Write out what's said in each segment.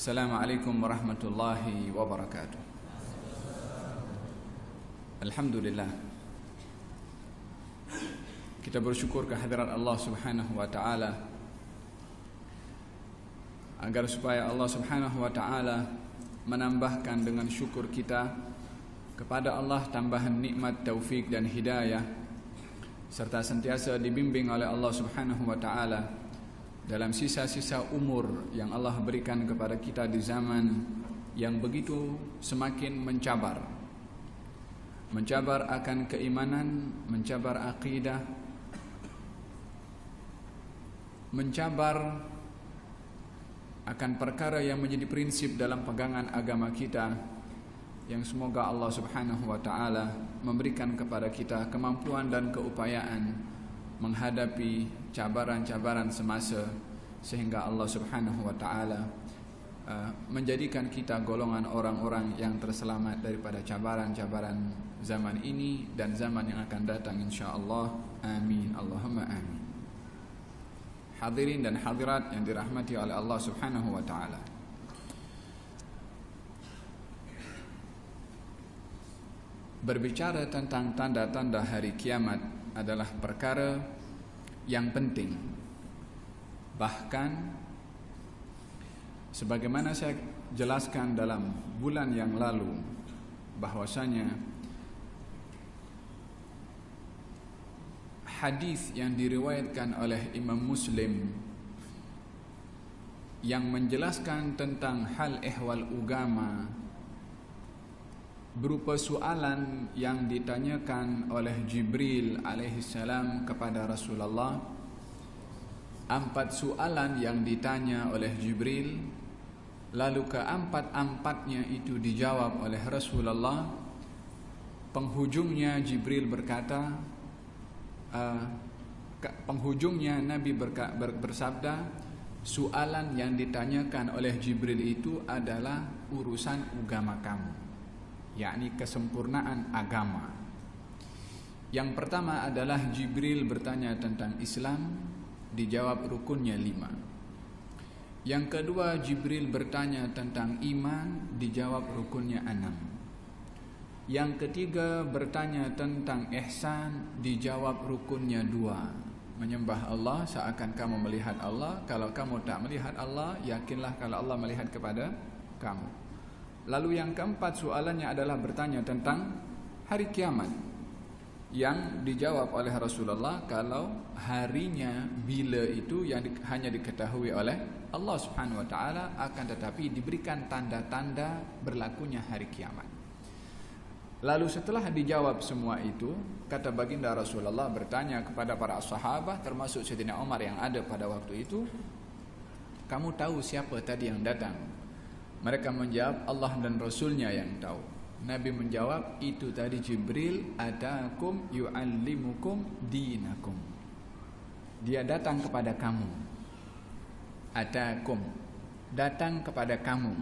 Assalamualaikum warahmatullahi wabarakatuh. Alhamdulillah, kita bersyukur kehadirat Allah subhanahu wa ta'ala, agar supaya Allah subhanahu wa ta'ala menambahkan dengan syukur kita kepada Allah tambahan nikmat, taufik dan hidayah, serta sentiasa dibimbing oleh Allah subhanahu wa ta'ala dalam sisa-sisa umur yang Allah berikan kepada kita di zaman yang begitu semakin mencabar akan keimanan, mencabar akidah, mencabar akan perkara yang menjadi prinsip dalam pegangan agama kita, yang semoga Allah subhanahu wa ta'ala memberikan kepada kita kemampuan dan keupayaan menghadapi cabaran-cabaran semasa, sehingga Allah subhanahu wa ta'ala menjadikan kita golongan orang-orang yang terselamat daripada cabaran-cabaran zaman ini dan zaman yang akan datang insyaAllah. Amin, Allahumma amin. Hadirin dan hadirat yang dirahmati oleh Allah subhanahu wa ta'ala, berbicara tentang tanda-tanda hari kiamat adalah perkara yang penting. Bahkan sebagaimana saya jelaskan dalam bulan yang lalu, bahwasanya hadis yang diriwayatkan oleh Imam Muslim yang menjelaskan tentang hal ehwal agama berupa soalan yang ditanyakan oleh Jibril alaihissalam kepada Rasulullah. 4 soalan yang ditanya oleh Jibril, lalu keempat-empatnya itu dijawab oleh Rasulullah. Penghujungnya Jibril berkata, penghujungnya Nabi bersabda, soalan yang ditanyakan oleh Jibril itu adalah urusan agama kamu, yakni kesempurnaan agama. Yang pertama adalah Jibril bertanya tentang Islam, dijawab rukunnya 5. Yang kedua Jibril bertanya tentang iman, dijawab rukunnya 6. Yang ketiga bertanya tentang ihsan, dijawab rukunnya 2. Menyembah Allah seakan kamu melihat Allah. Kalau kamu tak melihat Allah, yakinlah kalau Allah melihat kepada kamu. Lalu yang keempat soalannya adalah bertanya tentang hari kiamat, yang dijawab oleh Rasulullah kalau harinya bila itu yang hanya diketahui oleh Allah subhanahu wa ta'ala, akan tetapi diberikan tanda-tanda berlakunya hari kiamat. Lalu setelah dijawab semua itu, kata baginda Rasulullah bertanya kepada para sahabat, termasuk Sayyidina Umar yang ada pada waktu itu, kamu tahu siapa tadi yang datang? Mereka menjawab, Allah dan Rasulnya yang tahu. Nabi menjawab, itu tadi Jibril, atakum yu'allimukum dinakum. Dia datang kepada kamu. Atakum, datang kepada kamu,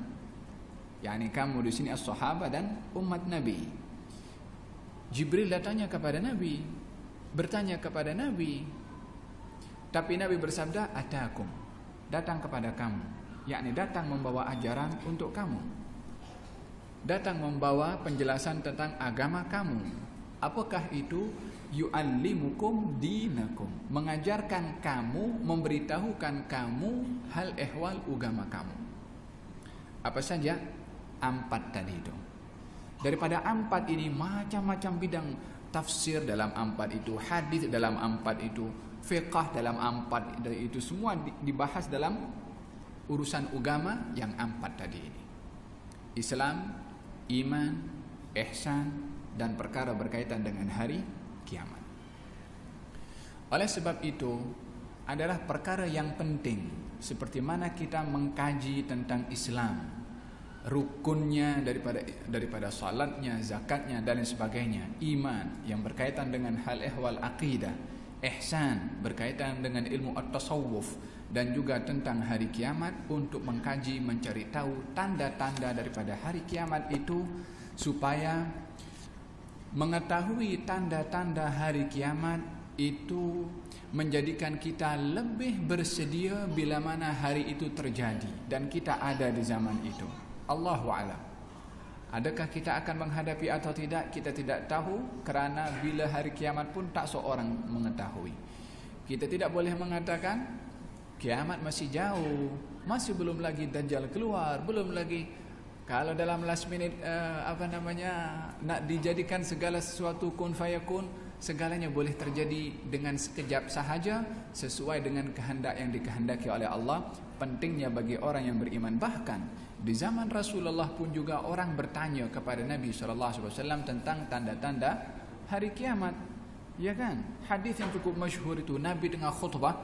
yakni kamu di sini as-sahabah dan umat Nabi. Jibril datangnya kepada Nabi, bertanya kepada Nabi, tapi Nabi bersabda atakum, datang kepada kamu, yakni datang membawa ajaran untuk kamu, datang membawa penjelasan tentang agama kamu. Apakah itu? Yu'allimukum dinakum, mengajarkan kamu, memberitahukan kamu hal ehwal agama kamu. Apa saja? 4 tadi itu. Daripada 4 ini macam-macam bidang tafsir dalam 4 itu, hadis dalam 4 itu, fiqh dalam 4 itu, semua dibahas dalam urusan agama yang 4 tadi ini. Islam, iman, ihsan, dan perkara berkaitan dengan hari kiamat. Oleh sebab itu adalah perkara yang penting, seperti mana kita mengkaji tentang Islam, rukunnya daripada salatnya, zakatnya dan sebagainya, iman yang berkaitan dengan hal ehwal akidah, ihsan berkaitan dengan ilmu at-tasawuf, dan juga tentang hari kiamat, untuk mengkaji, mencari tahu tanda-tanda daripada hari kiamat itu, supaya mengetahui tanda-tanda hari kiamat itu menjadikan kita lebih bersedia bila mana hari itu terjadi dan kita ada di zaman itu. Allahu a'lam. Adakah kita akan menghadapi atau tidak, kita tidak tahu, kerana bila hari kiamat pun tak seorang mengetahui. Kita tidak boleh mengatakan kiamat masih jauh, masih belum lagi Dajjal keluar, belum lagi. Kalau dalam last minute nak dijadikan segala sesuatu kun fayakun, segalanya boleh terjadi dengan sekejap sahaja sesuai dengan kehendak yang dikehendaki oleh Allah. Pentingnya bagi orang yang beriman. Bahkan di zaman Rasulullah pun juga orang bertanya kepada Nabi SAW tentang tanda-tanda hari kiamat, ya kan? Hadis yang cukup masyhur itu, Nabi tengah khutbah,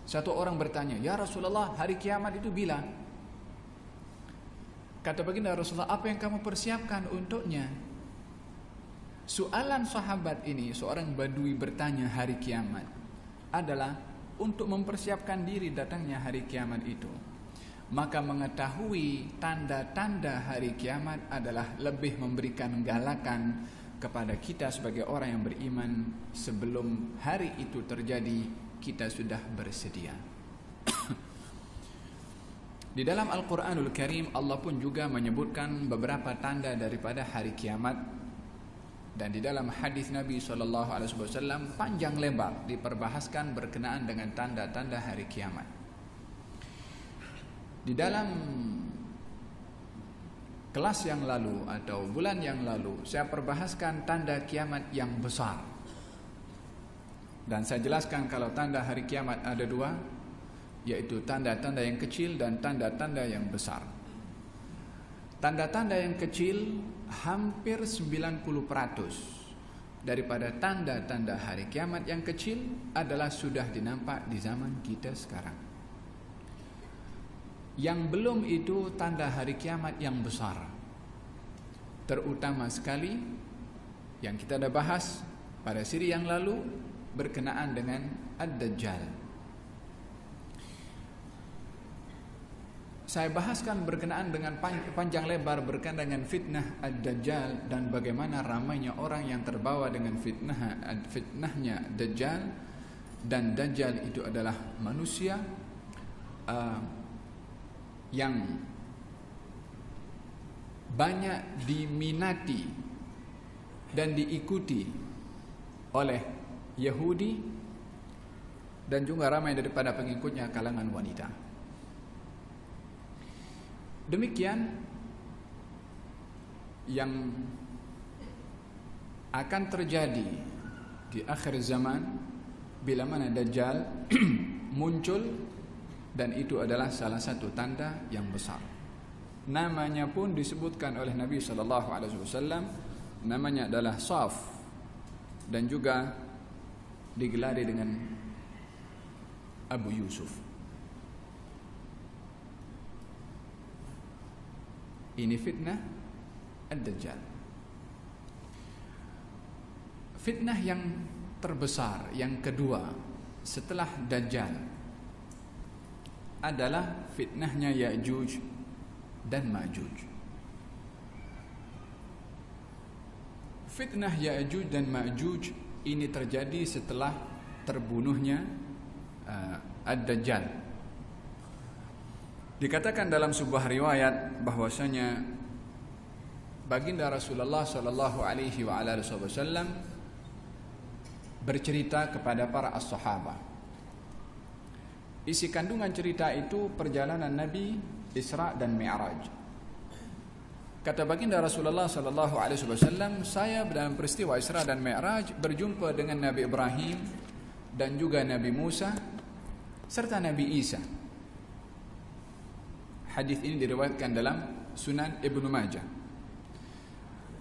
satu orang bertanya, "Ya Rasulullah, hari kiamat itu bila?" Kata baginda Rasulullah, "Apa yang kamu persiapkan untuknya?" Soalan sahabat ini, seorang badui bertanya hari kiamat, adalah untuk mempersiapkan diri datangnya hari kiamat itu. Maka mengetahui tanda-tanda hari kiamat adalah lebih memberikan galakan kepada kita sebagai orang yang beriman. Sebelum hari itu terjadi, kita sudah bersedia. Di dalam Al-Quranul Karim, Allah pun juga menyebutkan beberapa tanda daripada hari kiamat. Dan di dalam hadis Nabi SAW panjang lebar diperbahaskan berkenaan dengan tanda-tanda hari kiamat. Di dalam kelas yang lalu atau bulan yang lalu, saya perbahaskan tanda kiamat yang besar. Dan saya jelaskan kalau tanda hari kiamat ada dua, yaitu tanda-tanda yang kecil dan tanda-tanda yang besar. Tanda-tanda yang kecil hampir 90% daripada tanda-tanda hari kiamat yang kecil adalah sudah dinampak di zaman kita sekarang. Yang belum itu tanda hari kiamat yang besar. Terutama sekali yang kita dah bahas pada siri yang lalu berkenaan dengan Ad-Dajjal. Saya bahaskan berkenaan dengan panjang lebar berkenaan dengan fitnah Ad-Dajjal dan bagaimana ramainya orang yang terbawa dengan fitnahnya Dajjal. Dan Dajjal itu adalah manusia yang banyak diminati dan diikuti oleh Yahudi dan juga ramai daripada pengikutnya kalangan wanita. Demikian yang akan terjadi di akhir zaman bila mana Dajjal muncul, dan itu adalah salah satu tanda yang besar. Namanya pun disebutkan oleh Nabi SAW, namanya adalah Saf, dan juga digelari dengan Abu Yusuf. Ini fitnah Ad-Dajjal. Fitnah yang terbesar yang kedua setelah Dajjal adalah fitnahnya Ya'juj dan Ma'juj. Fitnah Ya'juj dan Ma'juj ini terjadi setelah terbunuhnya Ad-Dajjal. Dikatakan dalam sebuah riwayat bahwasanya baginda Rasulullah sallallahu alaihi wasallam bercerita kepada para as-sahabah. Isi kandungan cerita itu perjalanan Nabi Isra dan Mi'raj. Kata baginda Rasulullah sallallahu alaihi wasallam, saya dalam peristiwa Isra dan Mi'raj berjumpa dengan Nabi Ibrahim dan juga Nabi Musa serta Nabi Isa. Hadis ini diriwayatkan dalam Sunan Ibnu Majah.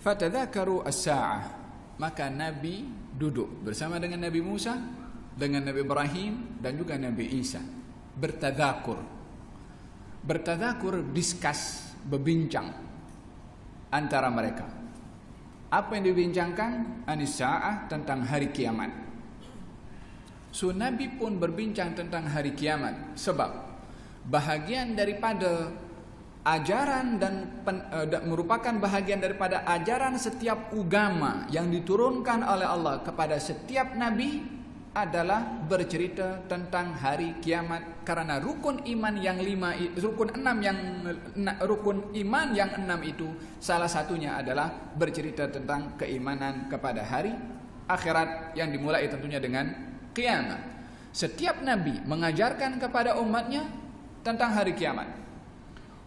Fatadzakaru as-sa'ah, maka Nabi duduk bersama dengan Nabi Musa, dengan Nabi Ibrahim dan juga Nabi Isa, bertadzakur, diskus, berbincang antara mereka. Apa yang dibincangkan? Anis-sa'ah, tentang hari kiamat. So Nabi pun berbincang tentang hari kiamat, sebab bahagian daripada ajaran dan merupakan bahagian daripada ajaran setiap agama yang diturunkan oleh Allah kepada setiap nabi adalah bercerita tentang hari kiamat, karena rukun iman yang rukun iman yang 6 itu salah satunya adalah bercerita tentang keimanan kepada hari akhirat yang dimulai tentunya dengan kiamat. Setiap nabi mengajarkan kepada umatnya tentang hari kiamat.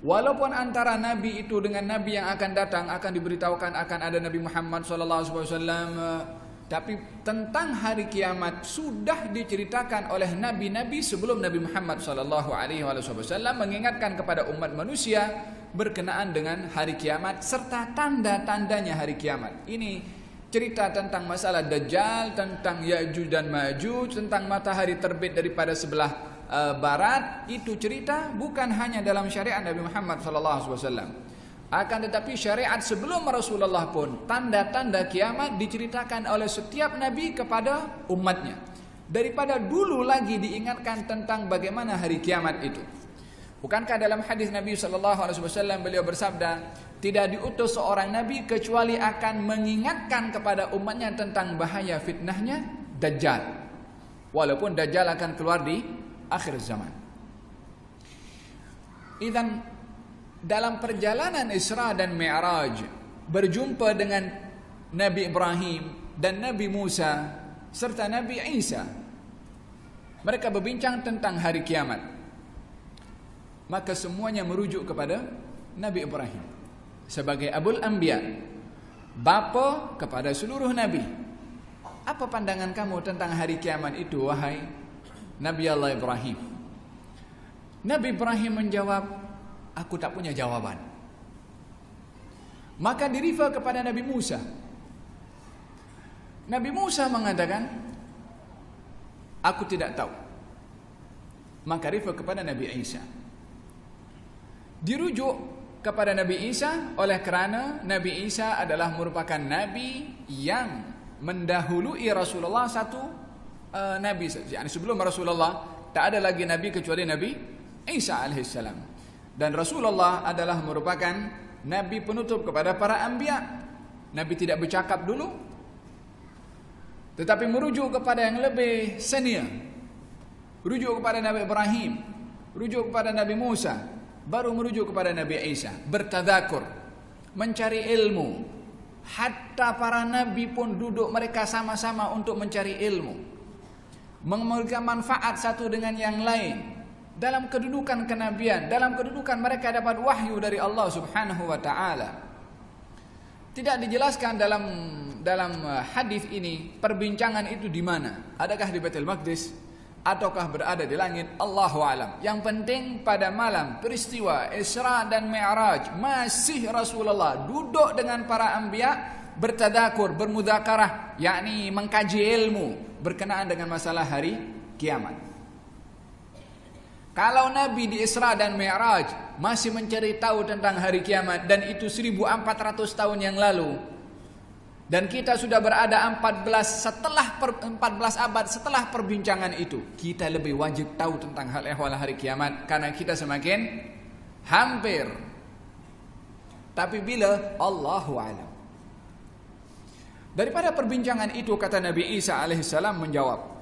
Walaupun antara nabi itu dengan nabi yang akan datang akan diberitahukan akan ada Nabi Muhammad SAW, tapi tentang hari kiamat sudah diceritakan oleh nabi-nabi sebelum Nabi Muhammad SAW mengingatkan kepada umat manusia berkenaan dengan hari kiamat serta tanda-tandanya hari kiamat. Ini cerita tentang masalah Dajjal, tentang Ya'juj dan Ma'juj, tentang matahari terbit daripada sebelah barat. Itu cerita bukan hanya dalam syariat Nabi Muhammad SAW. Akan tetapi syariat sebelum Rasulullah pun tanda-tanda kiamat diceritakan oleh setiap nabi kepada umatnya. Daripada dulu lagi diingatkan tentang bagaimana hari kiamat itu. Bukankah dalam hadis Nabi SAW beliau bersabda, tidak diutus seorang nabi kecuali akan mengingatkan kepada umatnya tentang bahaya fitnahnya Dajjal. Walaupun Dajjal akan keluar di akhir zaman. Idzan dalam perjalanan Isra dan Mi'raj berjumpa dengan Nabi Ibrahim dan Nabi Musa serta Nabi Isa. Mereka berbincang tentang hari kiamat. Maka semuanya merujuk kepada Nabi Ibrahim sebagai Abul Anbiya, bapa kepada seluruh nabi. Apa pandangan kamu tentang hari kiamat itu, wahai Nabi Allah Ibrahim? Nabi Ibrahim menjawab, aku tak punya jawaban. Maka dirifa kepada Nabi Musa. Nabi Musa mengatakan, aku tidak tahu. Maka rifa kepada Nabi Isa. Dirujuk kepada Nabi Isa oleh kerana Nabi Isa adalah merupakan Nabi yang mendahului Rasulullah satu Nabi. Yani sebelum Rasulullah tak ada lagi Nabi kecuali Nabi Isa alaihissalam. Dan Rasulullah adalah merupakan Nabi penutup kepada para anbiya. Nabi tidak bercakap dulu, tetapi merujuk kepada yang lebih senior. Rujuk kepada Nabi Ibrahim, rujuk kepada Nabi Musa, baru merujuk kepada Nabi Isa. Bertadzakur, mencari ilmu. Hatta para nabi pun duduk mereka sama-sama untuk mencari ilmu, memberikan manfaat satu dengan yang lain. Dalam kedudukan kenabian, dalam kedudukan mereka dapat wahyu dari Allah Subhanahu wa taala. Tidak dijelaskan dalam hadis ini perbincangan itu di mana? Adakah di Baitul Maqdis ataukah berada di langit? Allahu a'lam. Yang penting pada malam peristiwa Isra dan Mi'raj masih Rasulullah duduk dengan para anbiya bertadzakur, bermudzakarah, yakni mengkaji ilmu berkenaan dengan masalah hari kiamat. Kalau Nabi di Isra dan Mi'raj masih mencari tahu tentang hari kiamat, dan itu 1400 tahun yang lalu, dan kita sudah berada 14 abad setelah perbincangan itu, kita lebih wajib tahu tentang hal ehwal hari kiamat karena kita semakin hampir. Tapi bila Allahu a'lam. Daripada perbincangan itu, kata Nabi Isa alaihissalam menjawab,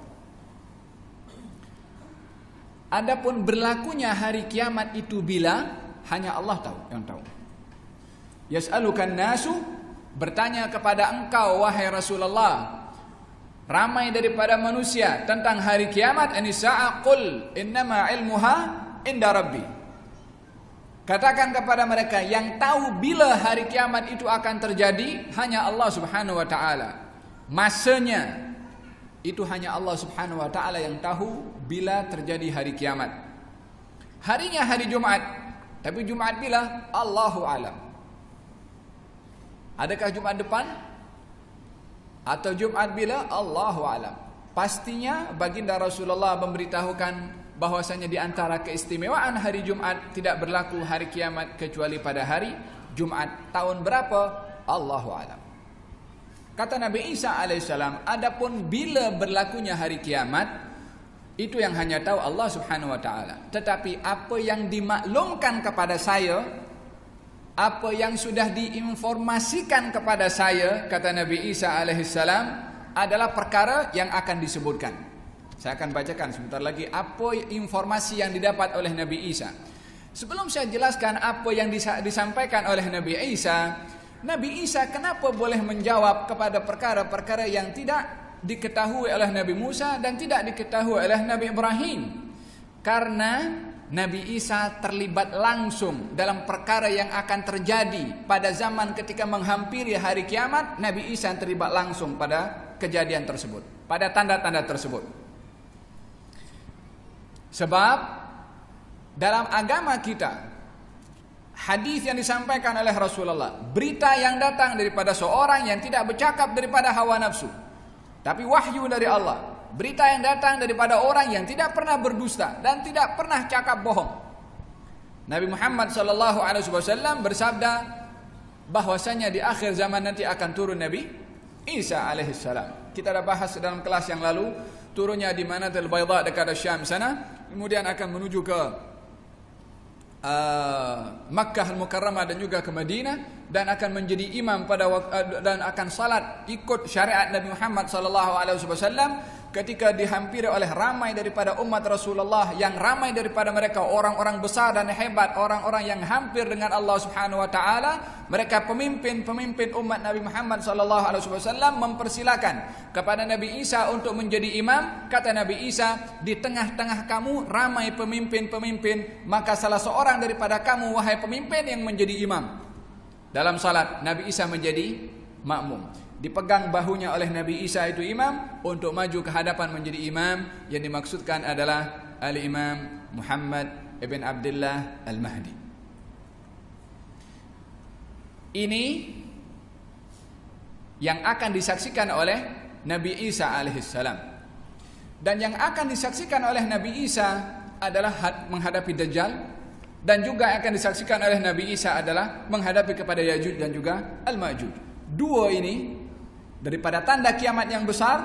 adapun berlakunya hari kiamat itu bila, hanya Allah tahu, yang tahu. Yas'alukan nasu, bertanya kepada engkau wahai Rasulullah, ramai daripada manusia tentang hari kiamat. Anisa'a qul innama ilmuha inda rabbi. Katakan kepada mereka, yang tahu bila hari kiamat itu akan terjadi hanya Allah Subhanahu wa taala. Masanya itu hanya Allah Subhanahu wa taala yang tahu bila terjadi hari kiamat. Harinya hari Jumat, tapi Jumat bila? Allahu a'lam. Adakah Jumat depan atau Jumat bila? Allahu a'lam. Pastinya baginda Rasulullah memberitahukan bahwasanya di antara keistimewaan hari Jumat tidak berlaku hari kiamat kecuali pada hari Jumat. Tahun berapa? Allahu a'lam. Kata Nabi Isa alaihissalam, adapun bila berlakunya hari kiamat, itu yang hanya tahu Allah Subhanahu wa taala. Tetapi apa yang dimaklumkan kepada saya, apa yang sudah diinformasikan kepada saya, kata Nabi Isa alaihissalam, adalah perkara yang akan disebutkan. Saya akan bacakan sebentar lagi apa informasi yang didapat oleh Nabi Isa. Sebelum saya jelaskan apa yang disampaikan oleh Nabi Isa kenapa boleh menjawab kepada perkara-perkara yang tidak diketahui oleh Nabi Musa dan tidak diketahui oleh Nabi Ibrahim. Karena Nabi Isa terlibat langsung dalam perkara yang akan terjadi pada zaman ketika menghampiri hari kiamat. Nabi Isa terlibat langsung pada kejadian tersebut, pada tanda-tanda tersebut. Sebab dalam agama kita, hadis yang disampaikan oleh Rasulullah, berita yang datang daripada seorang yang tidak bercakap daripada hawa nafsu, tapi wahyu dari Allah. Berita yang datang daripada orang yang tidak pernah berdusta dan tidak pernah cakap bohong. Nabi Muhammad SAW bersabda bahwasanya di akhir zaman nanti akan turun Nabi Isa alaihissalam. Kita dah bahas dalam kelas yang lalu, turunnya di Manatil Bayda dekat Syam sana, kemudian akan menuju ke Makkah Al-Mukarramah dan juga ke Madinah, dan akan menjadi imam pada dan akan salat ikut syariat Nabi Muhammad SAW. Ketika dihampiri oleh ramai daripada umat Rasulullah, yang ramai daripada mereka orang-orang besar dan hebat, orang-orang yang hampir dengan Allah Subhanahu wa taala, mereka pemimpin umat Nabi Muhammad SAW mempersilakan kepada Nabi Isa untuk menjadi imam. Kata Nabi Isa, di tengah-tengah kamu ramai pemimpin-pemimpin, maka salah seorang daripada kamu wahai pemimpin yang menjadi imam. Dalam salat Nabi Isa menjadi makmum. Dipegang bahunya oleh Nabi Isa itu imam untuk maju ke hadapan menjadi imam. Yang dimaksudkan adalah Al-Imam Muhammad ibn Abdullah Al-Mahdi. Ini yang akan disaksikan oleh Nabi Isa alaihissalam. Dan yang akan disaksikan oleh Nabi Isa adalah menghadapi Dajjal. Dan juga akan disaksikan oleh Nabi Isa adalah menghadapi kepada Yajuj dan juga Al-Majuj. Dua ini daripada tanda kiamat yang besar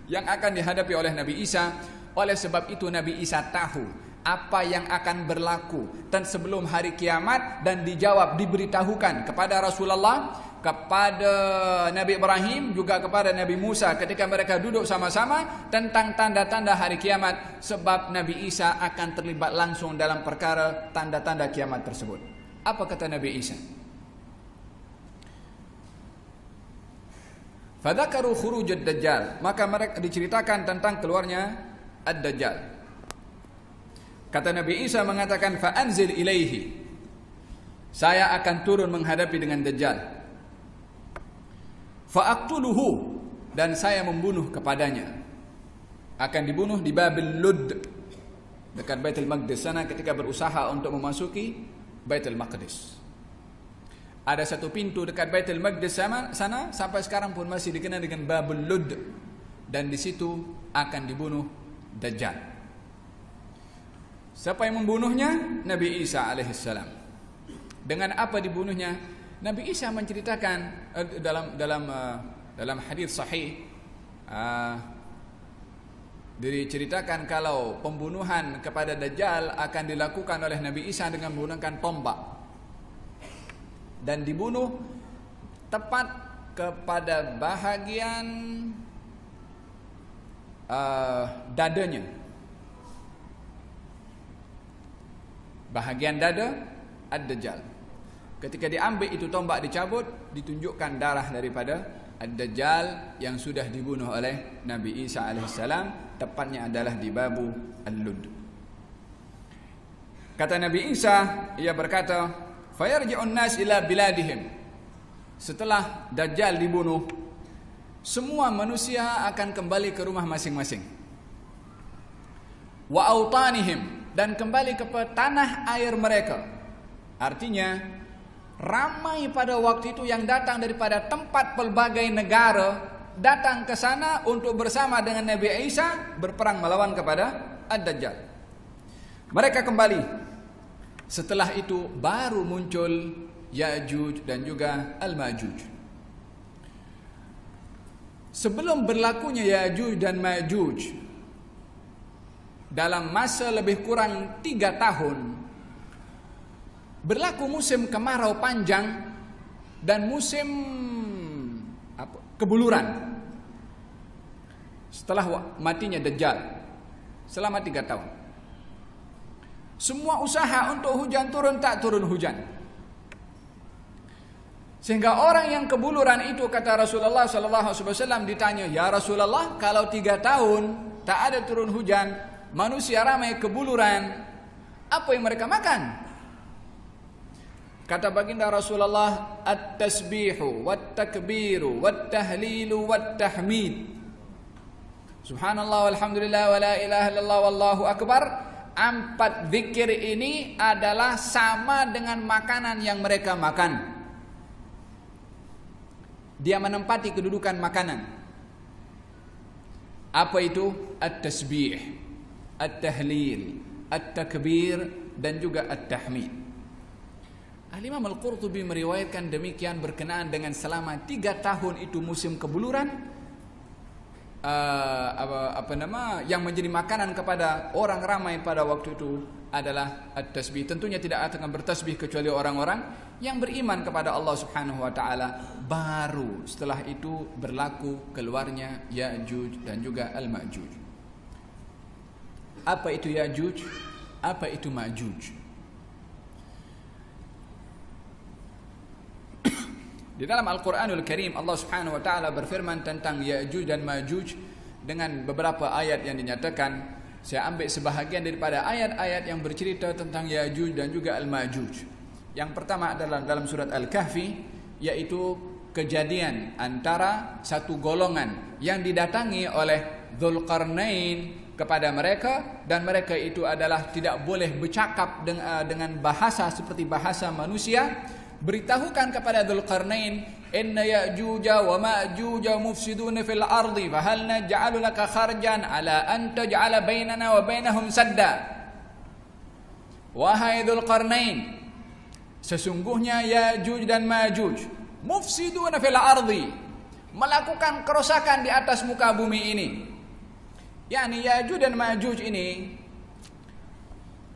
yang akan dihadapi oleh Nabi Isa. Oleh sebab itu Nabi Isa tahu apa yang akan berlaku dan sebelum hari kiamat, dan dijawab, diberitahukan kepada Rasulullah, kepada Nabi Ibrahim, juga kepada Nabi Musa ketika mereka duduk sama-sama tentang tanda-tanda hari kiamat. Sebab Nabi Isa akan terlibat langsung dalam perkara tanda-tanda kiamat tersebut. Apa kata Nabi Isa? Fadzakaru khuruj ad-dajjal, maka mereka diceritakan tentang keluarnya ad-dajjal. Kata Nabi Isa mengatakan, fa anzil ilaihi, saya akan turun menghadapi dengan dajjal. Fa aqtuluhu, dan saya membunuh kepadanya. Akan dibunuh di Babil Lud dekat Baitul Maqdis sana ketika berusaha untuk memasuki Baitul Maqdis. Ada satu pintu dekat Baitul Maqdis sana sampai sekarang pun masih dikenal dengan Babul Lud, dan di situ akan dibunuh Dajjal. Siapa yang membunuhnya? Nabi Isa alaihissalam. Dengan apa dibunuhnya? Nabi Isa menceritakan dalam hadis sahih, diceritakan kalau pembunuhan kepada Dajjal akan dilakukan oleh Nabi Isa dengan menggunakan tombak, dan dibunuh tepat kepada bahagian dadanya. Bahagian dada Ad-Dajjal. Ketika diambil itu tombak, dicabut, ditunjukkan darah daripada Ad-Dajjal yang sudah dibunuh oleh Nabi Isa alaihissalam. Tepatnya adalah di Babu Al-Lud. Kata Nabi Isa, ia berkata, fayarji'un nas ila biladihim. Setelah Dajjal dibunuh, semua manusia akan kembali ke rumah masing-masing. Wa autanihim, dan kembali ke tanah air mereka. Artinya, ramai pada waktu itu yang datang daripada tempat pelbagai negara, datang ke sana untuk bersama dengan Nabi Isa berperang melawan kepada Ad-Dajjal. Mereka kembali. Setelah itu baru muncul Ya'juj dan juga Al-Majuj. Sebelum berlakunya Ya'juj dan Ma'juj, dalam masa lebih kurang 3 tahun, berlaku musim kemarau panjang dan musim kebuluran. setelah matinya Dajjal, selama 3 tahun. Semua usaha untuk hujan turun, tak turun hujan. Sehingga orang yang kebuluran itu, kata Rasulullah SAW, ditanya, ya Rasulullah, kalau 3 tahun tak ada turun hujan, manusia ramai kebuluran, apa yang mereka makan? Kata baginda Rasulullah, at-tasbihu, wat-takbiru, wat-tahlilu, wat-tahmid. Subhanallah, walhamdulillah, wa la ilaha illallah, wallahu akbar. 4 zikir ini adalah sama dengan makanan yang mereka makan. Dia menempati kedudukan makanan. Apa itu? At-tasbih, at-tahlil, at-takbir, dan juga at-tahmid. Al-Imam Al-Qurtubi meriwayatkan demikian berkenaan dengan selama 3 tahun itu musim kebuluran. Yang menjadi makanan kepada orang ramai pada waktu itu adalah at-tasbih. Tentunya tidak akan bertasbih kecuali orang-orang yang beriman kepada Allah Subhanahu wa taala. Baru setelah itu berlaku keluarnya Ya'juj dan juga Al-Ma'juj. Apa itu Ya'juj? Apa itu Ma'juj? Di dalam Al-Quranul Karim Allah Subhanahu wa taala berfirman tentang Ya'juj dan Ma'juj dengan beberapa ayat yang dinyatakan. Saya ambil sebahagian daripada ayat-ayat yang bercerita tentang Ya'juj dan juga Al-Ma'juj. Yang pertama adalah dalam surat Al-Kahfi, yaitu kejadian antara satu golongan yang didatangi oleh Dzulqarnain kepada mereka, dan mereka itu adalah tidak boleh bercakap dengan bahasa seperti bahasa manusia. Beritahukan kepada Dzulqarnain, inna Ya'juja wa Ma'juja mufsiduna fil ardi fahal naj'alu laka kharjan ala an taj'ala bainana wa bainahum sadda. Wahai Dzulqarnain, sesungguhnya Ya'juj dan Ma'juj mufsiduna fil ardi, melakukan kerusakan di atas muka bumi ini. Yani Ya'juj dan Ma'juj ini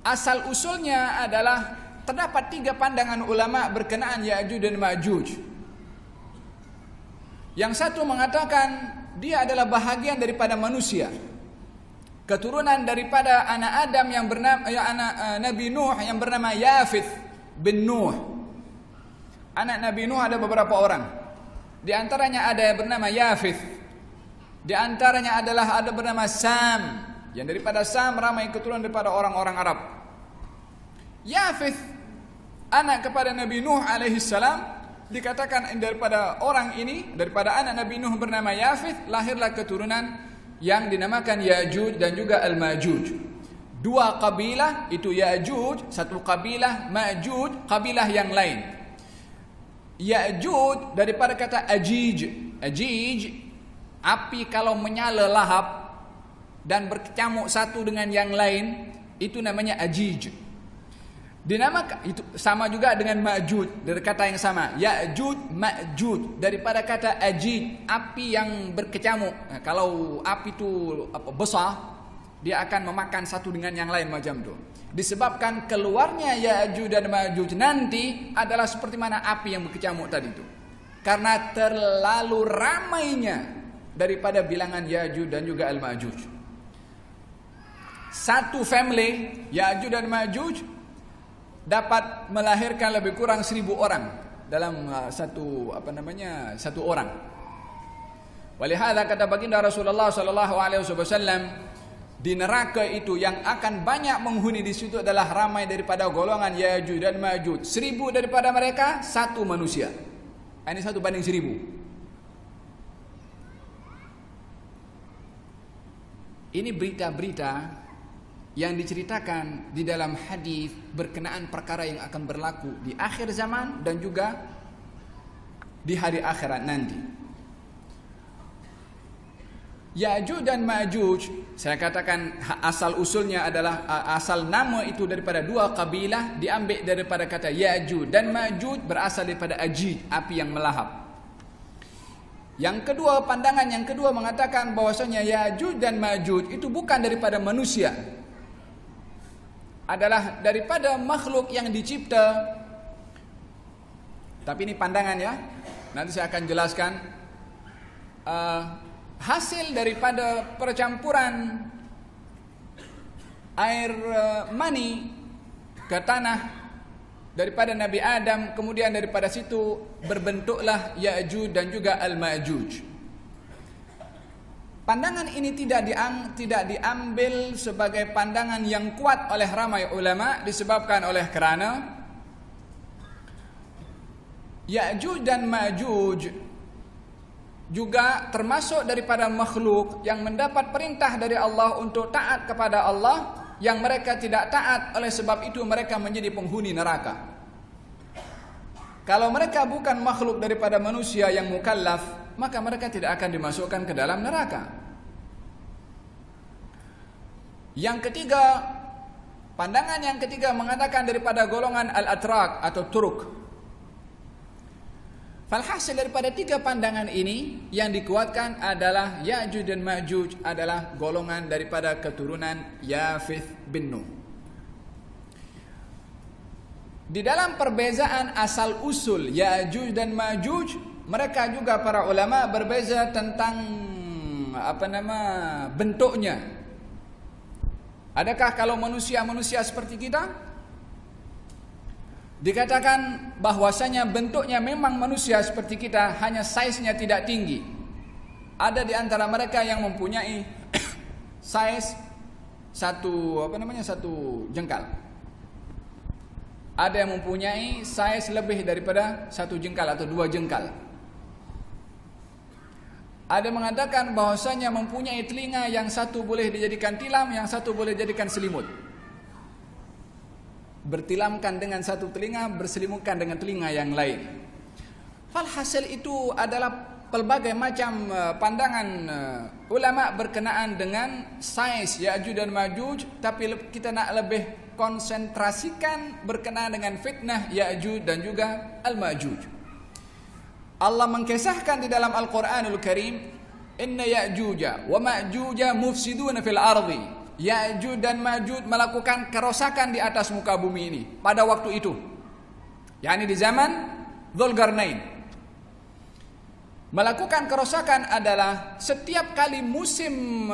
asal usulnya adalah terdapat 3 pandangan ulama berkenaan Ya'juj dan Ma'juj. Yang satu mengatakan dia adalah bahagian daripada manusia, keturunan daripada anak Adam yang bernama anak Nabi Nuh yang bernama Yafith bin Nuh. Anak Nabi Nuh ada beberapa orang. Di antaranya ada yang bernama Yafith. Di antaranya adalah ada bernama Sam, yang daripada Sam ramai keturunan daripada orang-orang Arab. Yafith, anak kepada Nabi Nuh alaihi salam, dikatakan daripada orang ini, daripada anak Nabi Nuh bernama Yafith, lahirlah keturunan yang dinamakan Ya'juj dan juga Al-Ma'juj. 2 kabilah itu Ya'juj, 1 kabilah Ma'juj, kabilah yang lain. Ya'juj daripada kata ajij. Ajij, api kalau menyala lahap dan berkecamuk satu dengan yang lain, itu namanya ajij. Dinamakan itu sama juga dengan Ma'juj, dari kata yang sama. Ya'juj, Ma'juj daripada kata ajij, api yang berkecamuk. Nah, kalau api itu besar, dia akan memakan satu dengan yang lain macam itu. Disebabkan keluarnya Ya'juj dan Ma'juj nanti adalah seperti mana api yang berkecamuk tadi itu. Karena terlalu ramainya daripada bilangan Ya'juj dan juga Al-Ma'juj. Satu family Ya'juj dan Ma'juj dapat melahirkan lebih kurang 1000 orang dalam satu orang. Walihada kata baginda Rasulullah sallallahu alaihi wasallam, di neraka itu yang akan banyak menghuni di situ adalah ramai daripada golongan Ya'juj dan Ma'juj. 1000 daripada mereka 1 manusia. Ini 1 banding 1000. Ini berita-berita yang diceritakan di dalam hadis berkenaan perkara yang akan berlaku di akhir zaman dan juga di hari akhirat nanti. Ya'juj dan Ma'juj, saya katakan asal usulnya adalah asal nama itu daripada 2 kabilah, diambil daripada kata Ya'juj, dan Ma'juj berasal daripada ajij, api yang melahap. Yang kedua, pandangan yang kedua mengatakan bahwasanya Ya'juj dan Ma'juj itu bukan daripada manusia, adalah daripada makhluk yang dicipta. Tapi ini pandangan ya, nanti saya akan jelaskan hasil daripada percampuran air mani ke tanah daripada Nabi Adam, kemudian daripada situ berbentuklah Ya'juj dan juga Al-Ma'juj. Pandangan ini tidak diambil sebagai pandangan yang kuat oleh ramai ulama, disebabkan oleh kerana Ya'juj dan Ma'juj juga termasuk daripada makhluk yang mendapat perintah dari Allah untuk taat kepada Allah, yang mereka tidak taat, oleh sebab itu mereka menjadi penghuni neraka. Kalau mereka bukan makhluk daripada manusia yang mukallaf, maka mereka tidak akan dimasukkan ke dalam neraka. Yang ketiga, pandangan yang ketiga mengatakan daripada golongan al-atrak atau turuk. Falhasil daripada tiga pandangan ini yang dikuatkan adalah Ya'juj dan Ma'juj adalah golongan daripada keturunan Yafith bin Nuh. Di dalam perbezaan asal usul Ya'juj dan Ma'juj, mereka juga para ulama berbeza tentang bentuknya. Adakah kalau manusia seperti kita? Dikatakan bahwasanya bentuknya memang manusia seperti kita, hanya size-nya tidak tinggi. Ada di antara mereka yang mempunyai size satu jengkal. Ada yang mempunyai size lebih daripada 1 jengkal atau 2 jengkal. Ada mengatakan bahwasanya mempunyai telinga yang satu boleh dijadikan tilam, yang satu boleh dijadikan selimut. Bertilamkan dengan satu telinga, berselimutkan dengan telinga yang lain. Falhasil itu adalah pelbagai macam pandangan ulama berkenaan dengan size Ya'juj dan Ma'juj, tapi kita nak lebih konsentrasikan berkenaan dengan fitnah Ya'juj dan juga Al-Ma'juj. Allah mengkisahkan di dalam Al-Quranul Karim, inna Ya'juja wa Ma'juja mufsiduna fil ardi. Ya'juj dan Ma'juj melakukan kerosakan di atas muka bumi ini pada waktu itu, yakni di zaman Dzulqarnain. Melakukan kerosakan adalah setiap kali musim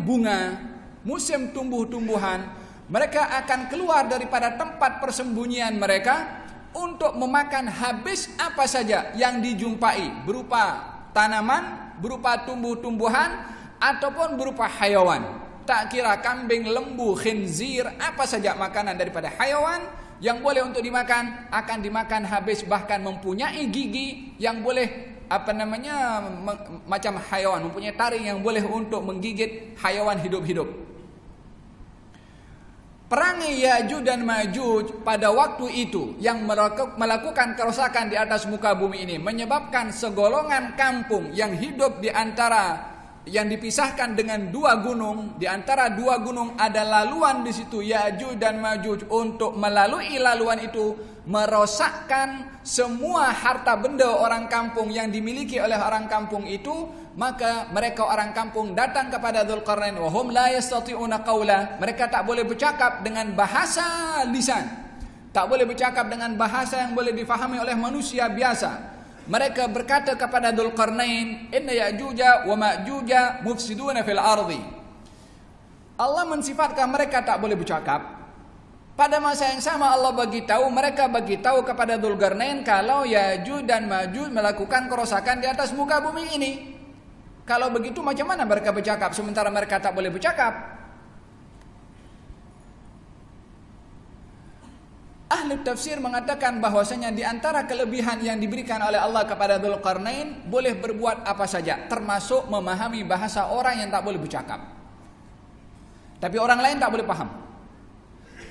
bunga, musim tumbuh-tumbuhan, mereka akan keluar daripada tempat persembunyian mereka untuk memakan habis apa saja yang dijumpai, berupa tanaman, berupa tumbuh-tumbuhan, ataupun berupa hayawan. Tak kira kambing, lembu, khinzir, apa saja makanan daripada hayawan yang boleh untuk dimakan akan dimakan habis, bahkan mempunyai gigi yang boleh macam hayawan, mempunyai taring yang boleh untuk menggigit hayawan hidup-hidup. Perangai Ya'juj dan Ma'juj pada waktu itu yang melakukan kerosakan di atas muka bumi ini menyebabkan segolongan kampung yang hidup di antara yang dipisahkan dengan 2 gunung, di antara 2 gunung ada laluan di situ Ya'juj dan Ma'juj, untuk melalui laluan itu merosakkan semua harta benda orang kampung yang dimiliki oleh orang kampung itu. Maka mereka orang kampung datang kepada Dzulqarnain, wa hum la yastati'una qawla, mereka tak boleh bercakap dengan bahasa lisan, tak boleh bercakap dengan bahasa yang boleh difahami oleh manusia biasa. Mereka berkata kepada Dzulqarnain, inna Ya'juja wa Ma'juja mufsiduna fil ardi. Allah mensifatkan mereka tak boleh bercakap. Pada masa yang sama Allah mereka bagi tahu kepada Dzulqarnain kalau Ya'juj dan Ma'juj melakukan kerosakan di atas muka bumi ini. Kalau begitu macam mana mereka bercakap sementara mereka tak boleh bercakap? Ahli tafsir mengatakan bahwasanya di antara kelebihan yang diberikan oleh Allah kepada Dzulqarnain, boleh berbuat apa saja, termasuk memahami bahasa orang yang tak boleh bercakap. Tapi orang lain tak boleh paham.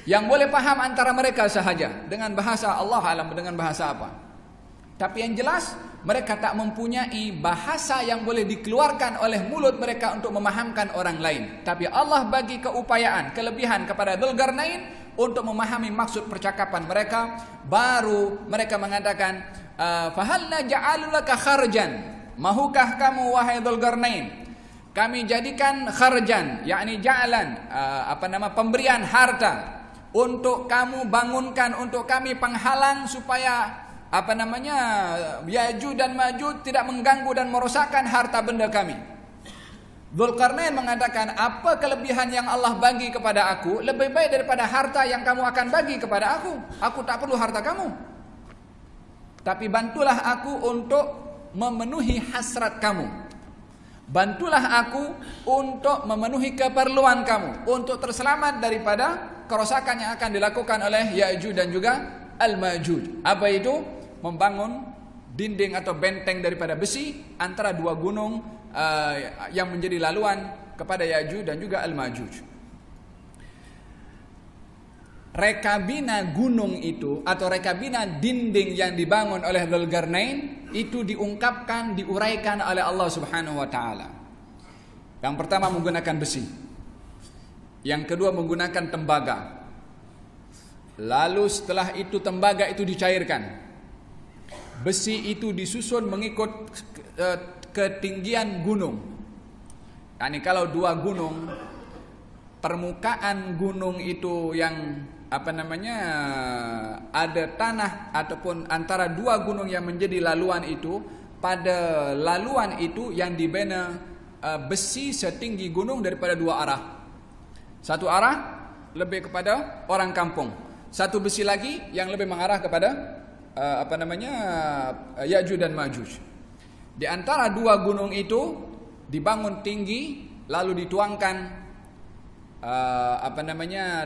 Yang boleh paham antara mereka sahaja dengan bahasa Allah alam, dengan bahasa apa. Tapi yang jelas mereka tak mempunyai bahasa yang boleh dikeluarkan oleh mulut mereka untuk memahamkan orang lain. Tapi Allah bagi keupayaan, kelebihan kepada Dzulqarnain untuk memahami maksud percakapan mereka. Baru mereka mengatakan, fahal naj'alu laka kharjan, mahukah kamu wahai Dzulqarnain kami jadikan kharjan, yakni ja'lan, pemberian harta untuk kamu bangunkan untuk kami penghalang supaya Ya'juj dan Ma'juj tidak mengganggu dan merosakkan harta benda kami. Dzulqarnain mengatakan, apa kelebihan yang Allah bagi kepada aku lebih baik daripada harta yang kamu akan bagi kepada aku. Aku tak perlu harta kamu, tapi bantulah aku untuk memenuhi hasrat kamu. Bantulah aku untuk memenuhi keperluan kamu, untuk terselamat daripada kerosakan yang akan dilakukan oleh Ya'juj dan juga Al-Ma'juj. Apa itu? Membangun dinding atau benteng daripada besi antara dua gunung yang menjadi laluan kepada Ya'juj dan juga Al-Ma'juj. Rekabina gunung itu atau rekabina dinding yang dibangun oleh Dzulqarnain itu diungkapkan, diuraikan oleh Allah Subhanahu wa taala. Yang pertama menggunakan besi. Yang kedua menggunakan tembaga. Lalu setelah itu tembaga itu dicairkan. Besi itu disusun mengikut ketinggian gunung. Yani kalau dua gunung, permukaan gunung itu yang ada tanah ataupun antara dua gunung yang menjadi laluan itu, pada laluan itu yang dibina besi setinggi gunung daripada dua arah. Satu arah lebih kepada orang kampung, satu besi lagi yang lebih mengarah kepada Ya'juj dan Ma'juj. Di antara dua gunung itu dibangun tinggi, lalu dituangkan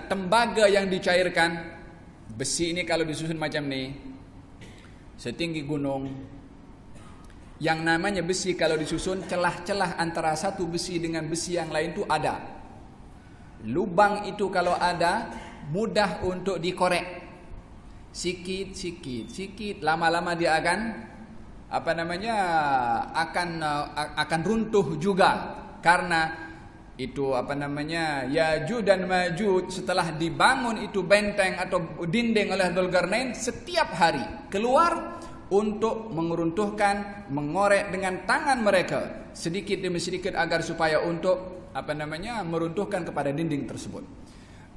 tembaga yang dicairkan. Besi ini kalau disusun macam ini, setinggi gunung. Yang namanya besi kalau disusun, celah-celah antara satu besi dengan besi yang lain itu ada. Lubang itu kalau ada, mudah untuk dikorek. Sikit, lama-lama dia akan runtuh juga, karena itu Ya'juj dan Ma'juj setelah dibangun itu benteng atau dinding oleh Dzulqarnain, setiap hari keluar untuk meruntuhkan, mengorek dengan tangan mereka sedikit demi sedikit agar supaya untuk meruntuhkan kepada dinding tersebut.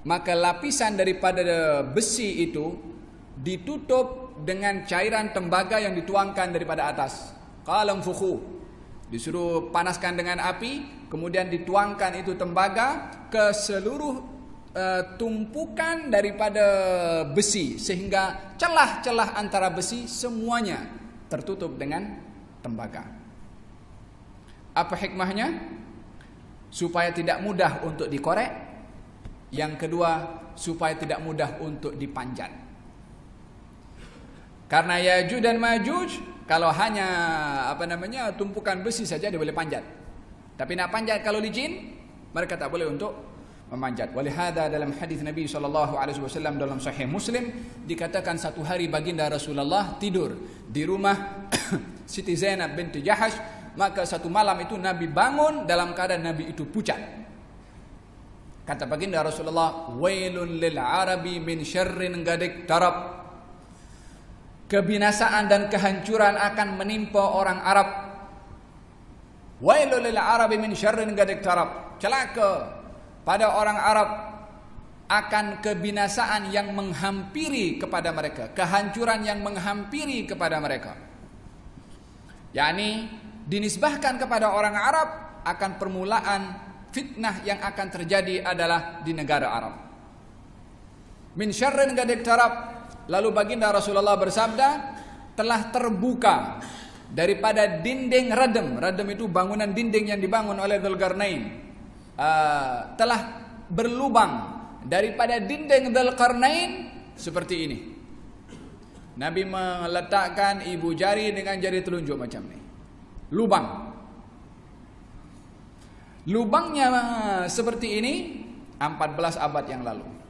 Maka lapisan daripada besi itu ditutup dengan cairan tembaga yang dituangkan daripada atas. Qalam fukhu, disuruh panaskan dengan api, kemudian dituangkan itu tembaga ke seluruh tumpukan daripada besi, sehingga celah-celah antara besi semuanya tertutup dengan tembaga. Apa hikmahnya? Supaya tidak mudah untuk dikorek. Yang kedua, supaya tidak mudah untuk dipanjat. Karena Ya'juj dan Ma'juj kalau hanya tumpukan besi saja dia boleh panjat. Tapi nak panjat kalau licin, mereka tak boleh untuk memanjat. Walihada dalam hadis Nabi SAW dalam Sahih Muslim dikatakan satu hari baginda Rasulullah tidur di rumah Siti Zainab binti Jahash, maka satu malam itu Nabi bangun dalam keadaan Nabi itu pucat. Kata baginda Rasulullah, "Wailun lil Arabi min syarrin qad iqtarab." Kebinasaan dan kehancuran akan menimpa orang Arab. Wailul lil Arabi min syarrin qad iqtarab. Celaka pada orang Arab akan kebinasaan yang menghampiri kepada mereka, kehancuran yang menghampiri kepada mereka. Yani dinisbahkan kepada orang Arab akan permulaan fitnah yang akan terjadi adalah di negara Arab. Min syarrin qad iqtarab. Lalu baginda Rasulullah bersabda, telah terbuka daripada dinding radem. Radem itu bangunan dinding yang dibangun oleh Dzulqarnain. Telah berlubang daripada dinding Dzulqarnain seperti ini. Nabi meletakkan ibu jari dengan jari telunjuk macam ini. Lubang. Lubangnya seperti ini 14 abad yang lalu.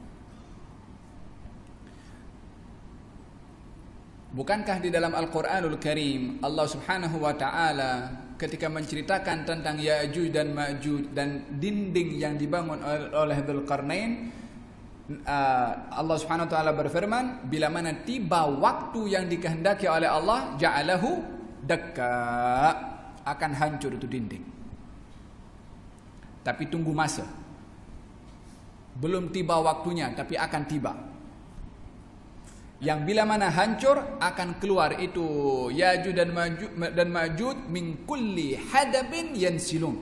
Bukankah di dalam Al-Quranul Karim Allah Subhanahu wa taala ketika menceritakan tentang Ya'juj dan Ma'juj dan dinding yang dibangun oleh Dzulqarnain, Allah Subhanahu wa taala berfirman, bila mana tiba waktu yang dikehendaki oleh Allah, ja'alahu dakka, akan hancur itu dinding. Tapi tunggu masa. Belum tiba waktunya, tapi akan tiba. Yang bila mana hancur akan keluar itu Ya'juj dan Ma'juj min kulli hadabin yansilun.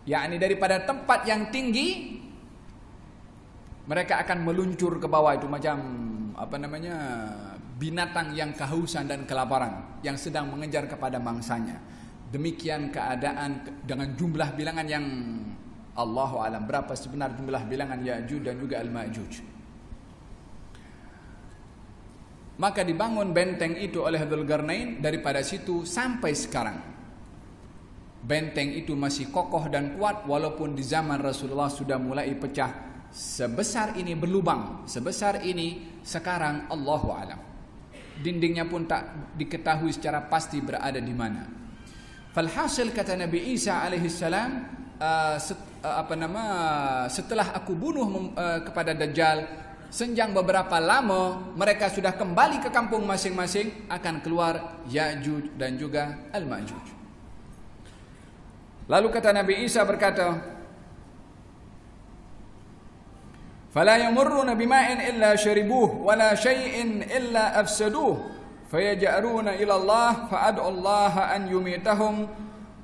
yakni daripada tempat yang tinggi mereka akan meluncur ke bawah, itu macam binatang yang kehausan dan kelaparan yang sedang mengejar kepada mangsanya. Demikian keadaan dengan jumlah bilangan yang Allahu alam berapa sebenarnya jumlah bilangan Ya'juj dan juga Al-Ma'juj. Maka dibangun benteng itu oleh Dzulqarnain. Daripada situ sampai sekarang benteng itu masih kokoh dan kuat, walaupun di zaman Rasulullah sudah mulai pecah. Sebesar ini berlubang, sebesar ini sekarang Allahu alam. Dindingnya pun tak diketahui secara pasti berada di mana. Falhasil kata Nabi Isa alaihissalam, setelah aku bunuh kepada Dajjal, senjang beberapa lama mereka sudah kembali ke kampung masing-masing, akan keluar Ya'juj dan juga Al-Ma'juj. Lalu kata Nabi Isa berkata, فلا يمرون بماء إلا شربوه ولا شيء إلا أفسدوه فيجأرون إلى الله فأدعو الله أن يميتهم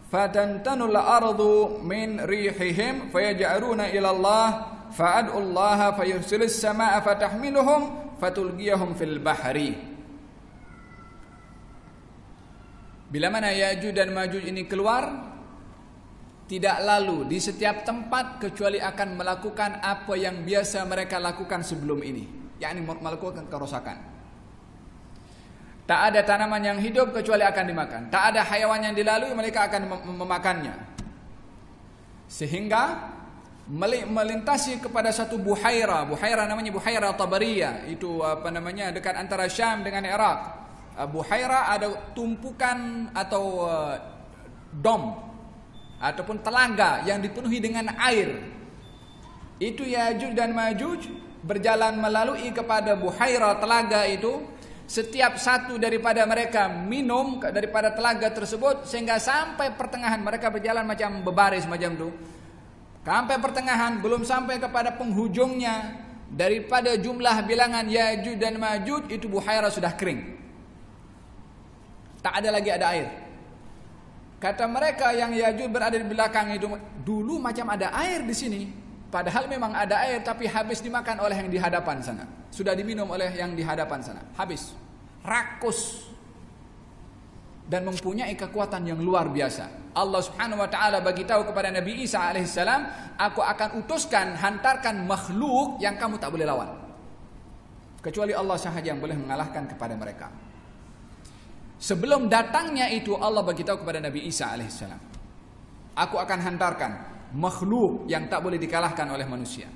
فتنتن الأرض من ريحهم فيجأرون إلى الله فأدعو الله فيرسل السماء فتحملهم فتلقيهم في البحر. Bila mana Ya'juj dan Ma'juj ini keluar, tidak lalu di setiap tempat kecuali akan melakukan apa yang biasa mereka lakukan sebelum ini, yakni melakukan kerusakan. Tak ada tanaman yang hidup kecuali akan dimakan. Tak ada hayawan yang dilalui, mereka akan memakannya. Sehingga melintasi kepada satu buhaira. Buhaira namanya Buhaira Tabariyah. Itu dekat antara Syam dengan Iraq. Buhaira ada tumpukan atau dom ataupun telaga yang dipenuhi dengan air. Itu Ya'juj dan Ma'juj berjalan melalui kepada buhaira telaga itu. Setiap satu daripada mereka minum daripada telaga tersebut, sehingga sampai pertengahan mereka berjalan macam berbaris macam itu. Sampai pertengahan, belum sampai kepada penghujungnya, daripada jumlah bilangan Ya'juj dan Ma'juj itu buhaira sudah kering. Tak ada lagi ada air. Kata mereka yang Ya'juj berada di belakang itu, dulu macam ada air di sini. Padahal memang ada air, tapi habis dimakan oleh yang di hadapan sana. Sudah diminum oleh yang di hadapan sana. Habis. Rakus. Dan mempunyai kekuatan yang luar biasa. Allah subhanahu wa ta'ala bagi tahu kepada Nabi Isa alaihissalam, aku akan utuskan, hantarkan makhluk yang kamu tak boleh lawan. Kecuali Allah sahaja yang boleh mengalahkan kepada mereka. Sebelum datangnya itu Allah bagi tahu kepada Nabi Isa alaihissalam, aku akan hantarkan makhluk yang tak boleh dikalahkan oleh manusia,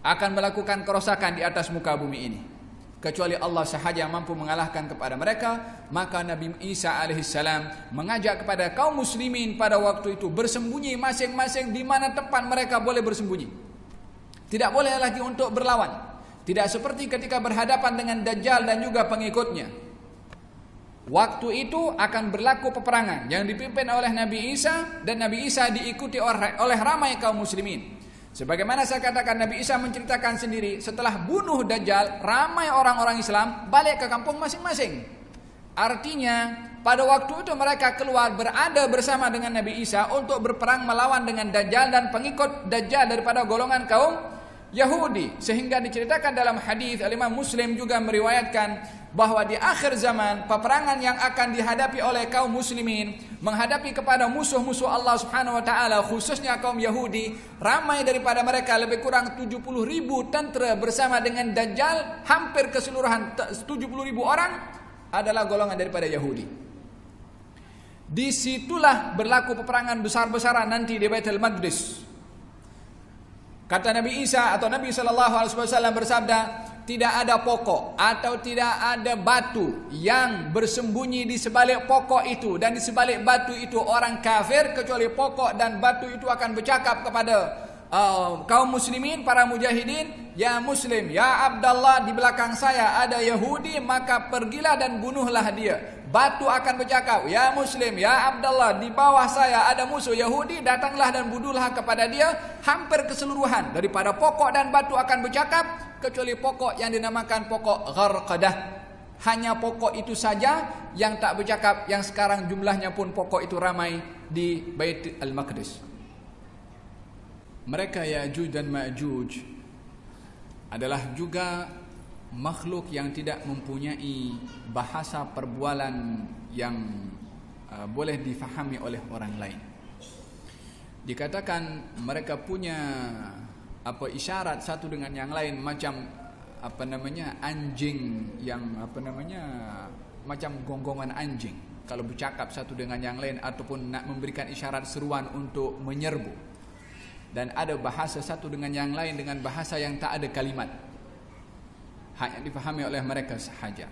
akan melakukan kerosakan di atas muka bumi ini. Kecuali Allah sahaja yang mampu mengalahkan kepada mereka. Maka Nabi Isa alaihissalam mengajak kepada kaum muslimin pada waktu itu bersembunyi masing-masing di mana tempat mereka boleh bersembunyi. Tidak boleh lagi untuk berlawan. Tidak seperti ketika berhadapan dengan Dajjal dan juga pengikutnya. Waktu itu akan berlaku peperangan yang dipimpin oleh Nabi Isa, dan Nabi Isa diikuti oleh ramai kaum muslimin. Sebagaimana saya katakan, Nabi Isa menceritakan sendiri, setelah bunuh Dajjal, ramai orang-orang Islam balik ke kampung masing-masing. Artinya pada waktu itu mereka keluar berada bersama dengan Nabi Isa untuk berperang melawan dengan Dajjal dan pengikut Dajjal daripada golongan kaum Yahudi. Sehingga diceritakan dalam hadis, Imam Muslim juga meriwayatkan bahwa di akhir zaman peperangan yang akan dihadapi oleh kaum muslimin menghadapi kepada musuh-musuh Allah Subhanahu wa taala, khususnya kaum Yahudi, ramai daripada mereka lebih kurang 70.000 tentera bersama dengan Dajjal, hampir keseluruhan 70.000 orang adalah golongan daripada Yahudi. Disitulah berlaku peperangan besar-besaran nanti di Baitul Maqdis. Kata Nabi Isa atau Nabi SAW bersabda, tidak ada pokok atau tidak ada batu yang bersembunyi di sebalik pokok itu dan di sebalik batu itu orang kafir, kecuali pokok dan batu itu akan bercakap kepada kaum muslimin, para mujahidin, ya muslim, ya Abdullah, di belakang saya ada Yahudi, maka pergilah dan bunuhlah dia. Batu akan bercakap, ya muslim, ya Abdullah, di bawah saya ada musuh Yahudi, datanglah dan bunuhlah kepada dia. Hampir keseluruhan daripada pokok dan batu akan bercakap, kecuali pokok yang dinamakan pokok Gharqadah. Hanya pokok itu saja yang tak bercakap, yang sekarang jumlahnya pun pokok itu ramai di Baitul Maqdis. mereka Ya'juj dan Ma'juj adalah juga makhluk yang tidak mempunyai bahasa perbualan yang boleh difahami oleh orang lain. Dikatakan mereka punya isyarat satu dengan yang lain, macam anjing yang macam gonggongan anjing kalau bercakap satu dengan yang lain ataupun nak memberikan isyarat seruan untuk menyerbu. Dan ada bahasa satu dengan yang lain dengan bahasa yang tak ada kalimat, hanya difahami oleh mereka sahaja.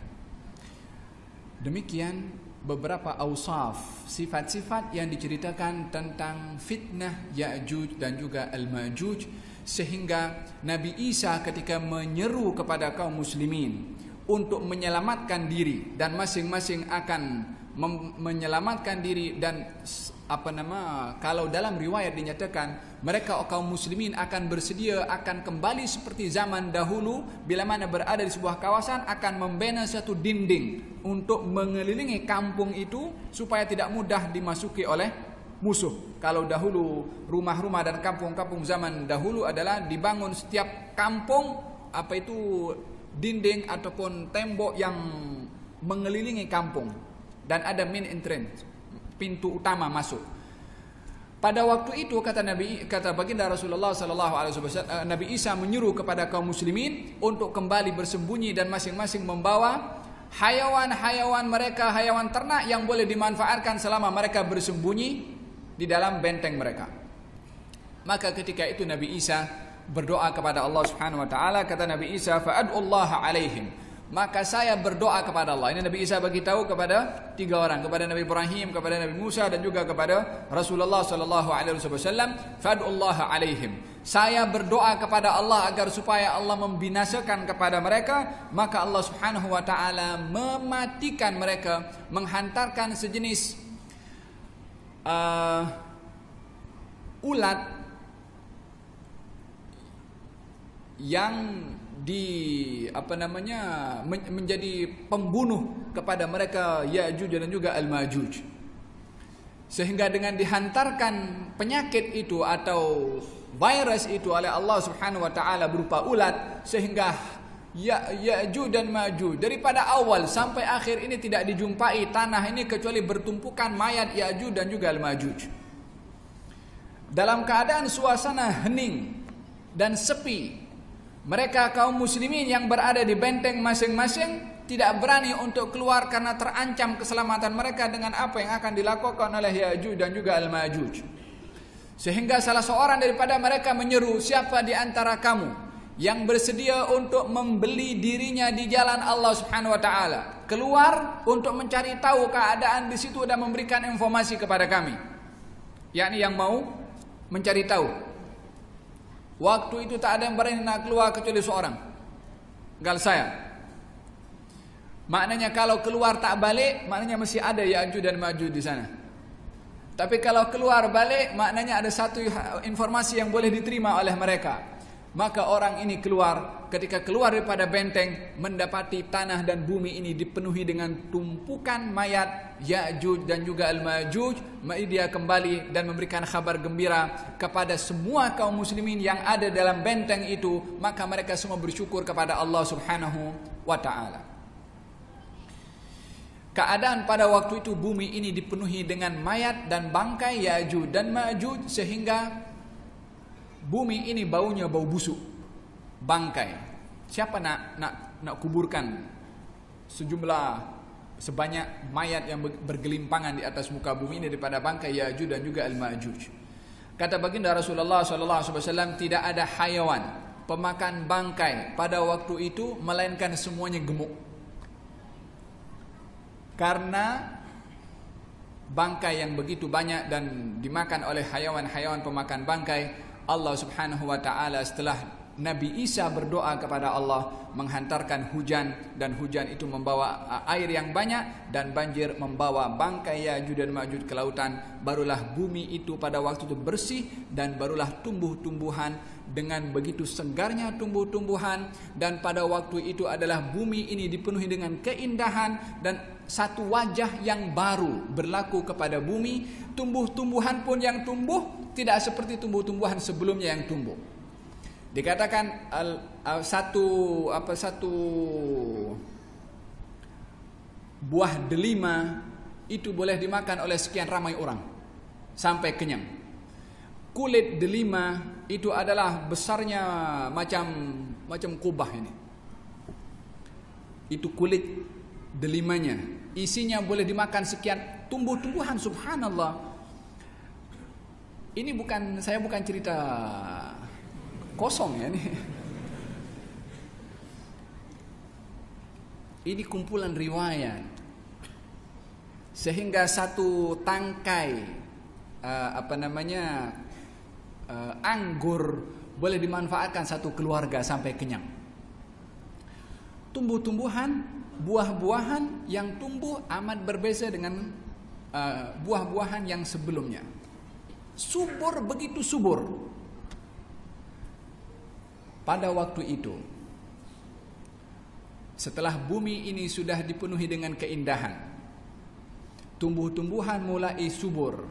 Demikian beberapa awsaf, sifat-sifat yang diceritakan tentang fitnah Ya'juj dan juga Al-Ma'juj, sehingga Nabi Isa ketika menyeru kepada kaum muslimin untuk menyelamatkan diri, dan masing-masing akan menyelamatkan diri, dan kalau dalam riwayat dinyatakan mereka kaum muslimin akan bersedia akan kembali seperti zaman dahulu, bila mana berada di sebuah kawasan akan membina satu dinding untuk mengelilingi kampung itu supaya tidak mudah dimasuki oleh musuh. Kalau dahulu rumah-rumah dan kampung-kampung zaman dahulu adalah dibangun setiap kampung dinding ataupun tembok yang mengelilingi kampung, dan ada main entrance, pintu utama masuk. Pada waktu itu kata baginda Rasulullah sallallahu alaihi wasallam, Nabi Isa menyuruh kepada kaum muslimin untuk kembali bersembunyi dan masing-masing membawa hayawan-hayawan mereka, hayawan ternak yang boleh dimanfaatkan selama mereka bersembunyi di dalam benteng mereka. Maka ketika itu Nabi Isa berdoa kepada Allah Subhanahu wa taala. Kata Nabi Isa, "Fa'ad'ullaha 'alaihim." Maka saya berdoa kepada Allah. Ini Nabi Isa bagi tahu kepada 3 orang, kepada Nabi Ibrahim, kepada Nabi Musa, dan juga kepada Rasulullah sallallahu alaihi wasallam. Fa'ad'ullaha 'alaihim. Saya berdoa kepada Allah agar supaya Allah membinasakan kepada mereka. Maka Allah Subhanahu wa taala mematikan mereka, menghantarkan sejenis ulat yang menjadi pembunuh kepada mereka Ya'juj dan juga Al-Ma'juj, sehingga dengan dihantarkan penyakit itu atau virus itu oleh Allah Subhanahu wa taala berupa ulat, sehingga Ya'juj dan Ma'juj daripada awal sampai akhir ini tidak dijumpai tanah ini kecuali bertumpukan mayat Ya'juj dan juga Al-Ma'juj. Dalam keadaan suasana hening dan sepi, mereka kaum muslimin yang berada di benteng masing-masing tidak berani untuk keluar karena terancam keselamatan mereka dengan apa yang akan dilakukan oleh Ya'juj dan juga Al-Ma'juj. Sehingga salah seorang daripada mereka menyeru, "Siapa di antara kamu yang bersedia untuk membeli dirinya di jalan Allah Subhanahu wa taala, keluar untuk mencari tahu keadaan di situ dan memberikan informasi kepada kami?" Yakni yang mau mencari tahu. Waktu itu tak ada yang berani nak keluar kecuali seorang, gal saya. Maknanya kalau keluar tak balik, maknanya masih ada Ya'juj dan Ma'juj di sana. Tapi kalau keluar balik, maknanya ada satu informasi yang boleh diterima oleh mereka. Maka orang ini keluar. Ketika keluar daripada benteng, mendapati tanah dan bumi ini dipenuhi dengan tumpukan mayat Ya'juj dan juga Al-Ma'juj. Maka dia kembali dan memberikan kabar gembira kepada semua kaum muslimin yang ada dalam benteng itu. Maka mereka semua bersyukur kepada Allah Subhanahu wa ta'ala. Keadaan pada waktu itu bumi ini dipenuhi dengan mayat dan bangkai Ya'juj dan Ma'juj, sehingga bumi ini baunya bau busuk, bangkai. Siapa nak kuburkan sebanyak mayat yang bergelimpangan di atas muka bumi ini daripada bangkai Ya'juj dan juga Al-Ma'juj. Kata baginda Rasulullah sallallahu alaihi wasallam, tidak ada hayawan pemakan bangkai pada waktu itu melainkan semuanya gemuk. Karena bangkai yang begitu banyak dan dimakan oleh hayawan-hayawan pemakan bangkai, Allah Subhanahu wa taala setelah Nabi Isa berdoa kepada Allah menghantarkan hujan, dan hujan itu membawa air yang banyak dan banjir membawa bangkai Ya'juj dan Ma'juj ke lautan. Barulah bumi itu pada waktu itu bersih, dan barulah tumbuh-tumbuhan dengan begitu segarnya tumbuh-tumbuhan, dan pada waktu itu adalah bumi ini dipenuhi dengan keindahan dan satu wajah yang baru berlaku kepada bumi. Tumbuh-tumbuhan pun yang tumbuh tidak seperti tumbuh-tumbuhan sebelumnya yang tumbuh. Dikatakan satu buah delima itu boleh dimakan oleh sekian ramai orang sampai kenyang. Kulit delima itu adalah besarnya macam kubah ini. Itu kulit delimanya. Isinya boleh dimakan sekian tumbuh-tumbuhan, subhanallah. Ini saya bukan cerita kosong ya ini. Ini kumpulan riwayat. Sehingga satu tangkai anggur boleh dimanfaatkan satu keluarga sampai kenyang. Tumbuh-tumbuhan, buah-buahan yang tumbuh amat berbeza dengan buah-buahan yang sebelumnya. Subur, begitu subur. Pada waktu itu, setelah bumi ini sudah dipenuhi dengan keindahan, tumbuh-tumbuhan mulai subur,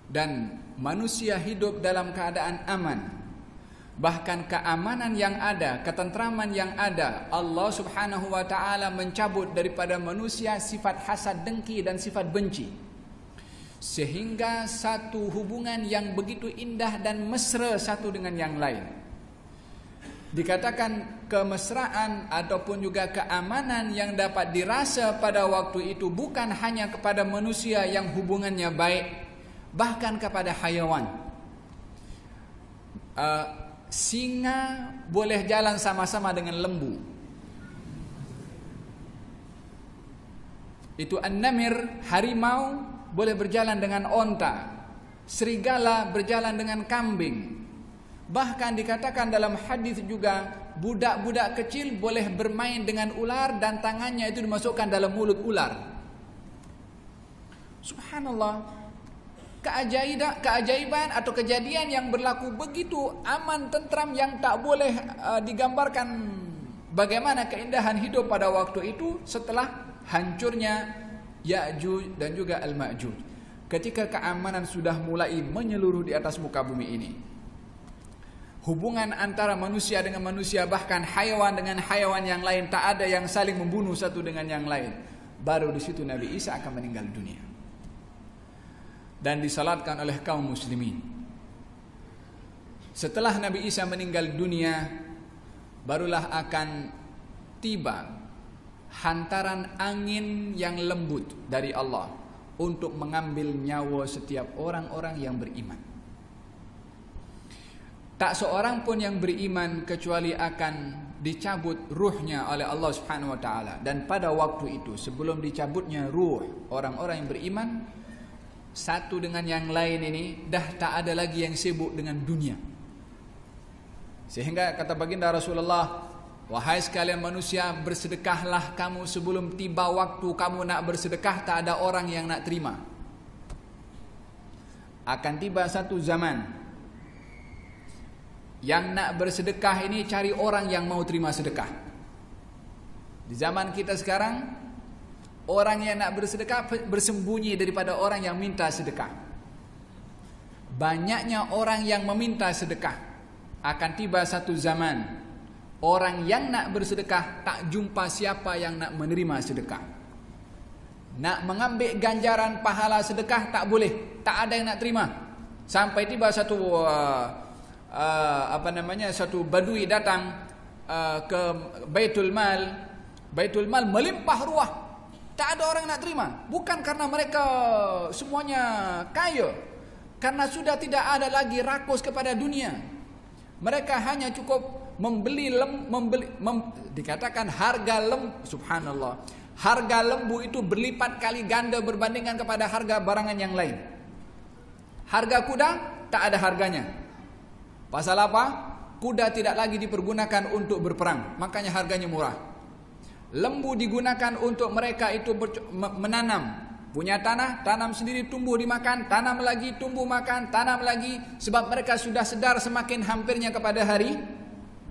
dan manusia hidup dalam keadaan aman. Bahkan keamanan yang ada, ketentraman yang ada, Allah subhanahu wa ta'ala mencabut daripada manusia sifat hasad, dengki dan sifat benci. Sehingga satu hubungan yang begitu indah dan mesra satu dengan yang lain. Dikatakan kemesraan ataupun juga keamanan yang dapat dirasa pada waktu itu bukan hanya kepada manusia yang hubungannya baik, bahkan kepada hayawan. Singa boleh jalan sama-sama dengan lembu. Itu an-namir, harimau boleh berjalan dengan onta. Serigala berjalan dengan kambing. Bahkan dikatakan dalam hadis juga, budak-budak kecil boleh bermain dengan ular dan tangannya itu dimasukkan dalam mulut ular. Subhanallah. Keajaiban atau kejadian yang berlaku begitu aman, tentram, yang tak boleh digambarkan bagaimana keindahan hidup pada waktu itu setelah hancurnya Ya'juj dan juga Al-Ma'juj. Ketika keamanan sudah mulai menyeluruh di atas muka bumi ini, hubungan antara manusia dengan manusia, bahkan hayawan dengan hayawan yang lain, tak ada yang saling membunuh satu dengan yang lain. Baru di situ Nabi Isa akan meninggal dunia dan disalatkan oleh kaum muslimin. Setelah Nabi Isa meninggal dunia, barulah akan tiba hantaran angin yang lembut dari Allah untuk mengambil nyawa setiap orang-orang yang beriman. Tak seorang pun yang beriman kecuali akan dicabut ruhnya oleh Allah Subhanahu wa taala. Dan pada waktu itu, sebelum dicabutnya ruh orang-orang yang beriman, satu dengan yang lain ini dah tak ada lagi yang sibuk dengan dunia. Sehingga kata baginda Rasulullah, wahai sekalian manusia, bersedekahlah kamu sebelum tiba waktu kamu nak bersedekah, tak ada orang yang nak terima. Akan tiba satu zaman yang nak bersedekah ini cari orang yang mau terima sedekah. Di zaman kita sekarang, orang yang nak bersedekah bersembunyi daripada orang yang minta sedekah. Banyaknya orang yang meminta sedekah. Akan tiba satu zaman, orang yang nak bersedekah tak jumpa siapa yang nak menerima sedekah. Nak mengambil ganjaran pahala sedekah tak boleh, tak ada yang nak terima. Sampai tiba satu satu badui datang ke Baitul Mal melimpah ruah. Tak ada orang nak terima. Bukan karena mereka semuanya kaya, karena sudah tidak ada lagi rakus kepada dunia. Mereka hanya cukup dikatakan harga lembu, subhanallah, harga lembu itu berlipat kali ganda berbandingkan kepada harga barangan yang lain. Harga kuda tak ada harganya. Pasal apa? Kuda tidak lagi dipergunakan untuk berperang, makanya harganya murah. Lembu digunakan untuk mereka itu menanam. Punya tanah, tanam sendiri, tumbuh dimakan, tanam lagi, tumbuh makan, tanam lagi. Sebab mereka sudah sedar semakin hampirnya kepada hari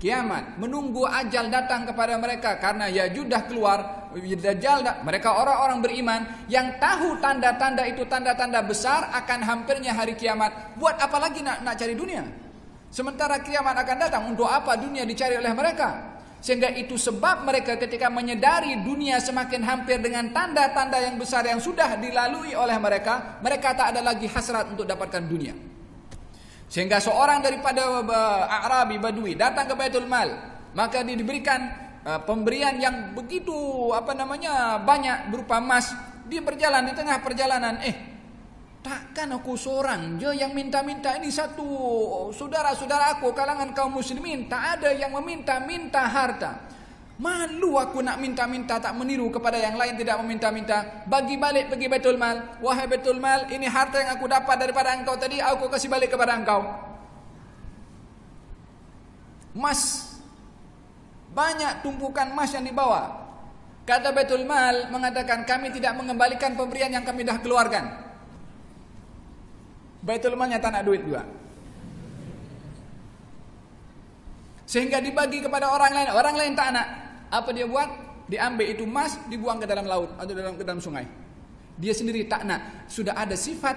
kiamat, menunggu ajal datang kepada mereka. Karena Ya'juj dah keluar, Dajjal, mereka orang-orang beriman yang tahu tanda-tanda itu tanda-tanda besar akan hampirnya hari kiamat. Buat apa lagi nak cari dunia? Sementara kiamat akan datang, untuk apa dunia dicari oleh mereka? Sehingga itu sebab mereka ketika menyadari dunia semakin hampir dengan tanda-tanda yang besar yang sudah dilalui oleh mereka, mereka tak ada lagi hasrat untuk dapatkan dunia. Sehingga seorang daripada A'rabi Badui datang ke Baitul Mal, maka dia diberikan pemberian yang begitu banyak berupa emas. Dia berjalan di tengah perjalanan, takkan aku seorang je yang minta-minta, ini satu saudara-saudara aku kalangan kaum muslimin tak ada yang meminta-minta harta. Malu aku nak minta-minta, tak meniru kepada yang lain tidak meminta-minta. Bagi balik pergi Baitul Mal. Wahai Baitul Mal, ini harta yang aku dapat daripada engkau tadi, aku kasih balik kepada engkau. Emas, banyak tumpukan emas yang dibawa. Kata Baitul Mal mengatakan, kami tidak mengembalikan pemberian yang kami dah keluarkan. Baitul Malnya tak nak duit juga, sehingga dibagi kepada orang lain tak nak. Apa dia buat? Diambil itu emas, dibuang ke dalam laut atau ke dalam sungai. Dia sendiri tak nak. Sudah ada sifat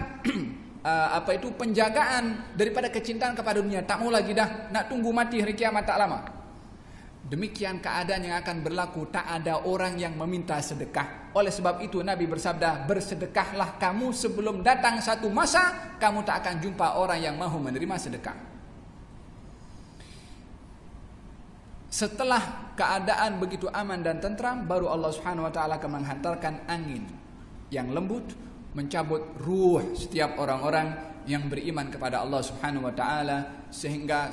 penjagaan daripada kecintaan kepada dunia. Tak mau lagi dah, nak tunggu mati hari kiamat tak lama. Demikian keadaan yang akan berlaku, tak ada orang yang meminta sedekah. Oleh sebab itu Nabi bersabda, bersedekahlah kamu sebelum datang satu masa kamu tak akan jumpa orang yang mahu menerima sedekah. Setelah keadaan begitu aman dan tentram, baru Allah Subhanahu wa taala akan menghantarkan angin yang lembut, mencabut ruh setiap orang-orang yang beriman kepada Allah Subhanahu wa taala, sehingga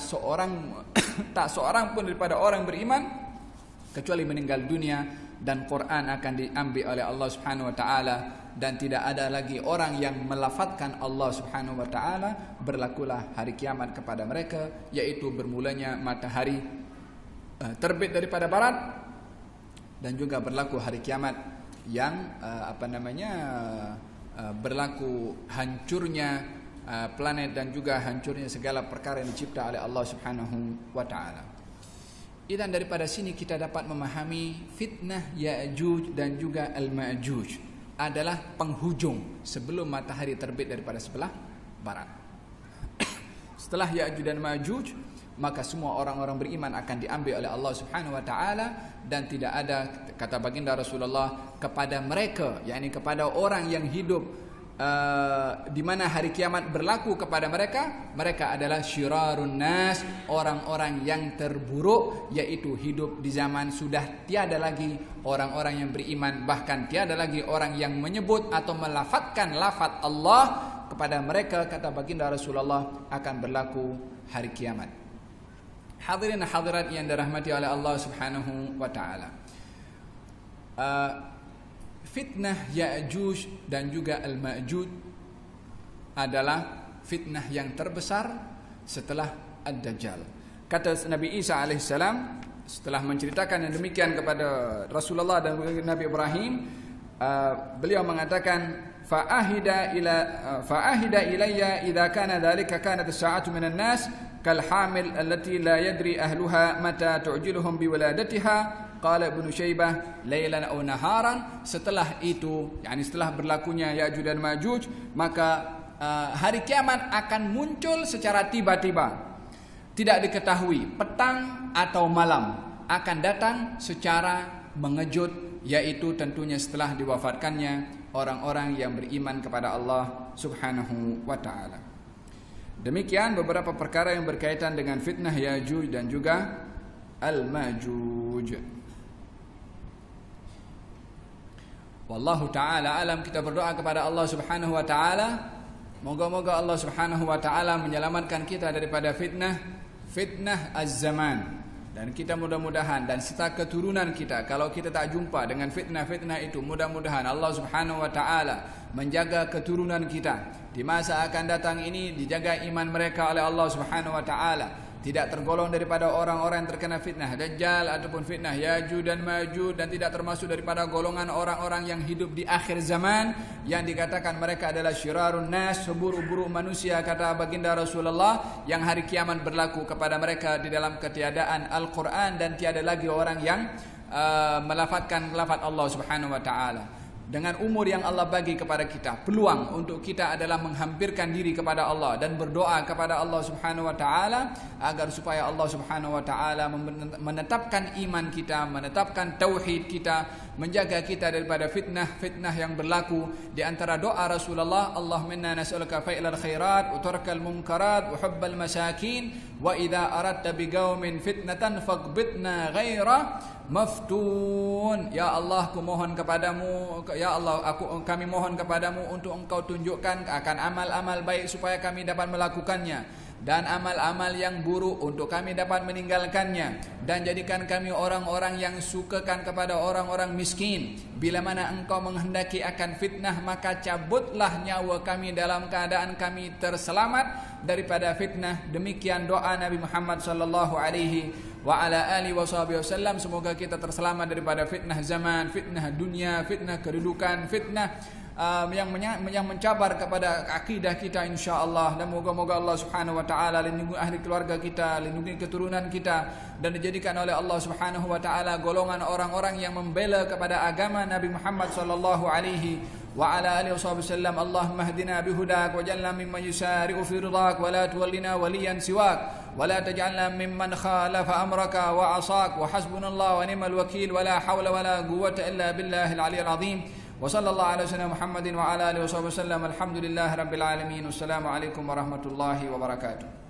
tak seorang pun daripada orang beriman kecuali meninggal dunia, dan Quran akan diambil oleh Allah Subhanahu wa taala, dan tidak ada lagi orang yang melafadzkan Allah Subhanahu wa taala. Berlakulah hari kiamat kepada mereka, yaitu bermulanya matahari terbit daripada barat, dan juga berlaku hari kiamat yang berlaku hancurnya planet dan juga hancurnya segala perkara yang dicipta oleh Allah Subhanahu wa taala. Dan daripada sini kita dapat memahami fitnah Ya'juj dan juga Al-Ma'juj adalah penghujung sebelum matahari terbit daripada sebelah barat. Setelah Ya'juj dan Ma'juj, maka semua orang-orang beriman akan diambil oleh Allah Subhanahu wa taala, dan tidak ada, kata baginda Rasulullah, kepada mereka, yakni kepada orang yang hidup di mana hari kiamat berlaku kepada mereka adalah syirarun nas, orang-orang yang terburuk, yaitu hidup di zaman sudah tiada lagi orang-orang yang beriman, bahkan tiada lagi orang yang menyebut atau melafadzkan lafaz Allah. Kepada mereka, kata baginda Rasulullah, akan berlaku hari kiamat. Hadirin hadirat yang dirahmati oleh Allah Subhanahu wa taala, fitnah Ya'juj dan juga Al-Ma'juj adalah fitnah yang terbesar setelah Ad-Dajjal. Kata Nabi Isa alaihissalam setelah menceritakan yang demikian kepada Rasulullah dan Nabi Ibrahim, beliau mengatakan, fa'ahida ilayya idza kana dhalika kanat as-sa'atu minan nas kal hamil allati la yadri ahluha mata tu'jiluhum biwaladatiha. Qala Ibnu Syaibah lailan aw naharan. Setelah itu, yakni setelah berlakunya Ya'juj dan Ma'juj, maka hari kiamat akan muncul secara tiba-tiba, tidak diketahui petang atau malam, akan datang secara mengejut, yaitu tentunya setelah diwafatkannya orang-orang yang beriman kepada Allah Subhanahu wa taala. Demikian beberapa perkara yang berkaitan dengan fitnah Ya'juj dan juga Al-Ma'juj. Wallahu ta'ala alam. Kita berdoa kepada Allah Subhanahu wa ta'ala, moga-moga Allah Subhanahu wa ta'ala menyelamatkan kita daripada fitnah az-zaman, dan kita mudah-mudahan dan serta keturunan kita, kalau kita tak jumpa dengan fitnah-fitnah itu, mudah-mudahan Allah Subhanahu wa ta'ala menjaga keturunan kita di masa akan datang ini, dijaga iman mereka oleh Allah Subhanahu wa ta'ala, tidak tergolong daripada orang-orang yang terkena fitnah Dajjal ataupun fitnah Ya'juj dan Ma'juj, dan tidak termasuk daripada golongan orang-orang yang hidup di akhir zaman yang dikatakan mereka adalah syirarun nas, seburuk-buruk manusia, kata baginda Rasulullah, yang hari kiamat berlaku kepada mereka di dalam ketiadaan Al-Quran, dan tiada lagi orang yang melafazkan lafaz Allah Subhanahu wa taala. Dengan umur yang Allah bagi kepada kita, peluang untuk kita adalah menghampirkan diri kepada Allah dan berdoa kepada Allah Subhanahu wa taala agar supaya Allah Subhanahu wa taala menetapkan iman kita, menetapkan tauhid kita, menjaga kita daripada fitnah-fitnah yang berlaku. Di antara doa Rasulullah, Allahumma inna nas'aluka fa'ilal khairat wa tarkal munkarat wa hubbal masakin wa idza aradta biqaumin fitnatan faqbitna ghaira maftun. Ya Allah, aku mohon kepadamu, ya Allah, kami mohon kepadamu untuk Engkau tunjukkan akan amal-amal baik supaya kami dapat melakukannya, dan amal-amal yang buruk untuk kami dapat meninggalkannya, dan jadikan kami orang-orang yang sukakan kepada orang-orang miskin. Bila mana Engkau menghendaki akan fitnah, maka cabutlah nyawa kami dalam keadaan kami terselamat daripada fitnah. Demikian doa Nabi Muhammad sallallahu alaihi wa ala alihi wasallam. Semoga kita terselamat daripada fitnah zaman, fitnah dunia, fitnah kedudukan, fitnah yang mencabar kepada akidah kita, insya-Allah. Dan moga-moga Allah Subhanahu wa taala lindungi ahli keluarga kita, lindungi keturunan kita, dan dijadikan oleh Allah Subhanahu wa taala golongan orang-orang yang membela kepada agama Nabi Muhammad sallallahu alaihi wa ala alihi wasallam. Allahumma hdina bihudak waj'alna mimman yusari'u fi ridak wa la tuwallina waliyan siwak wa la taj'alna mimman khalafa amraka wa 'asak wa hasbunallahu wa ni'mal wakeel wa la hawla wa la quwwata illa billahil aliyyil azim. Wa sallallahu ala sayyidina Muhammadin wa ala alihi wasallam. Alhamdulillahirabbil alamin. Wassalamu alaikum warahmatullahi wabarakatuh.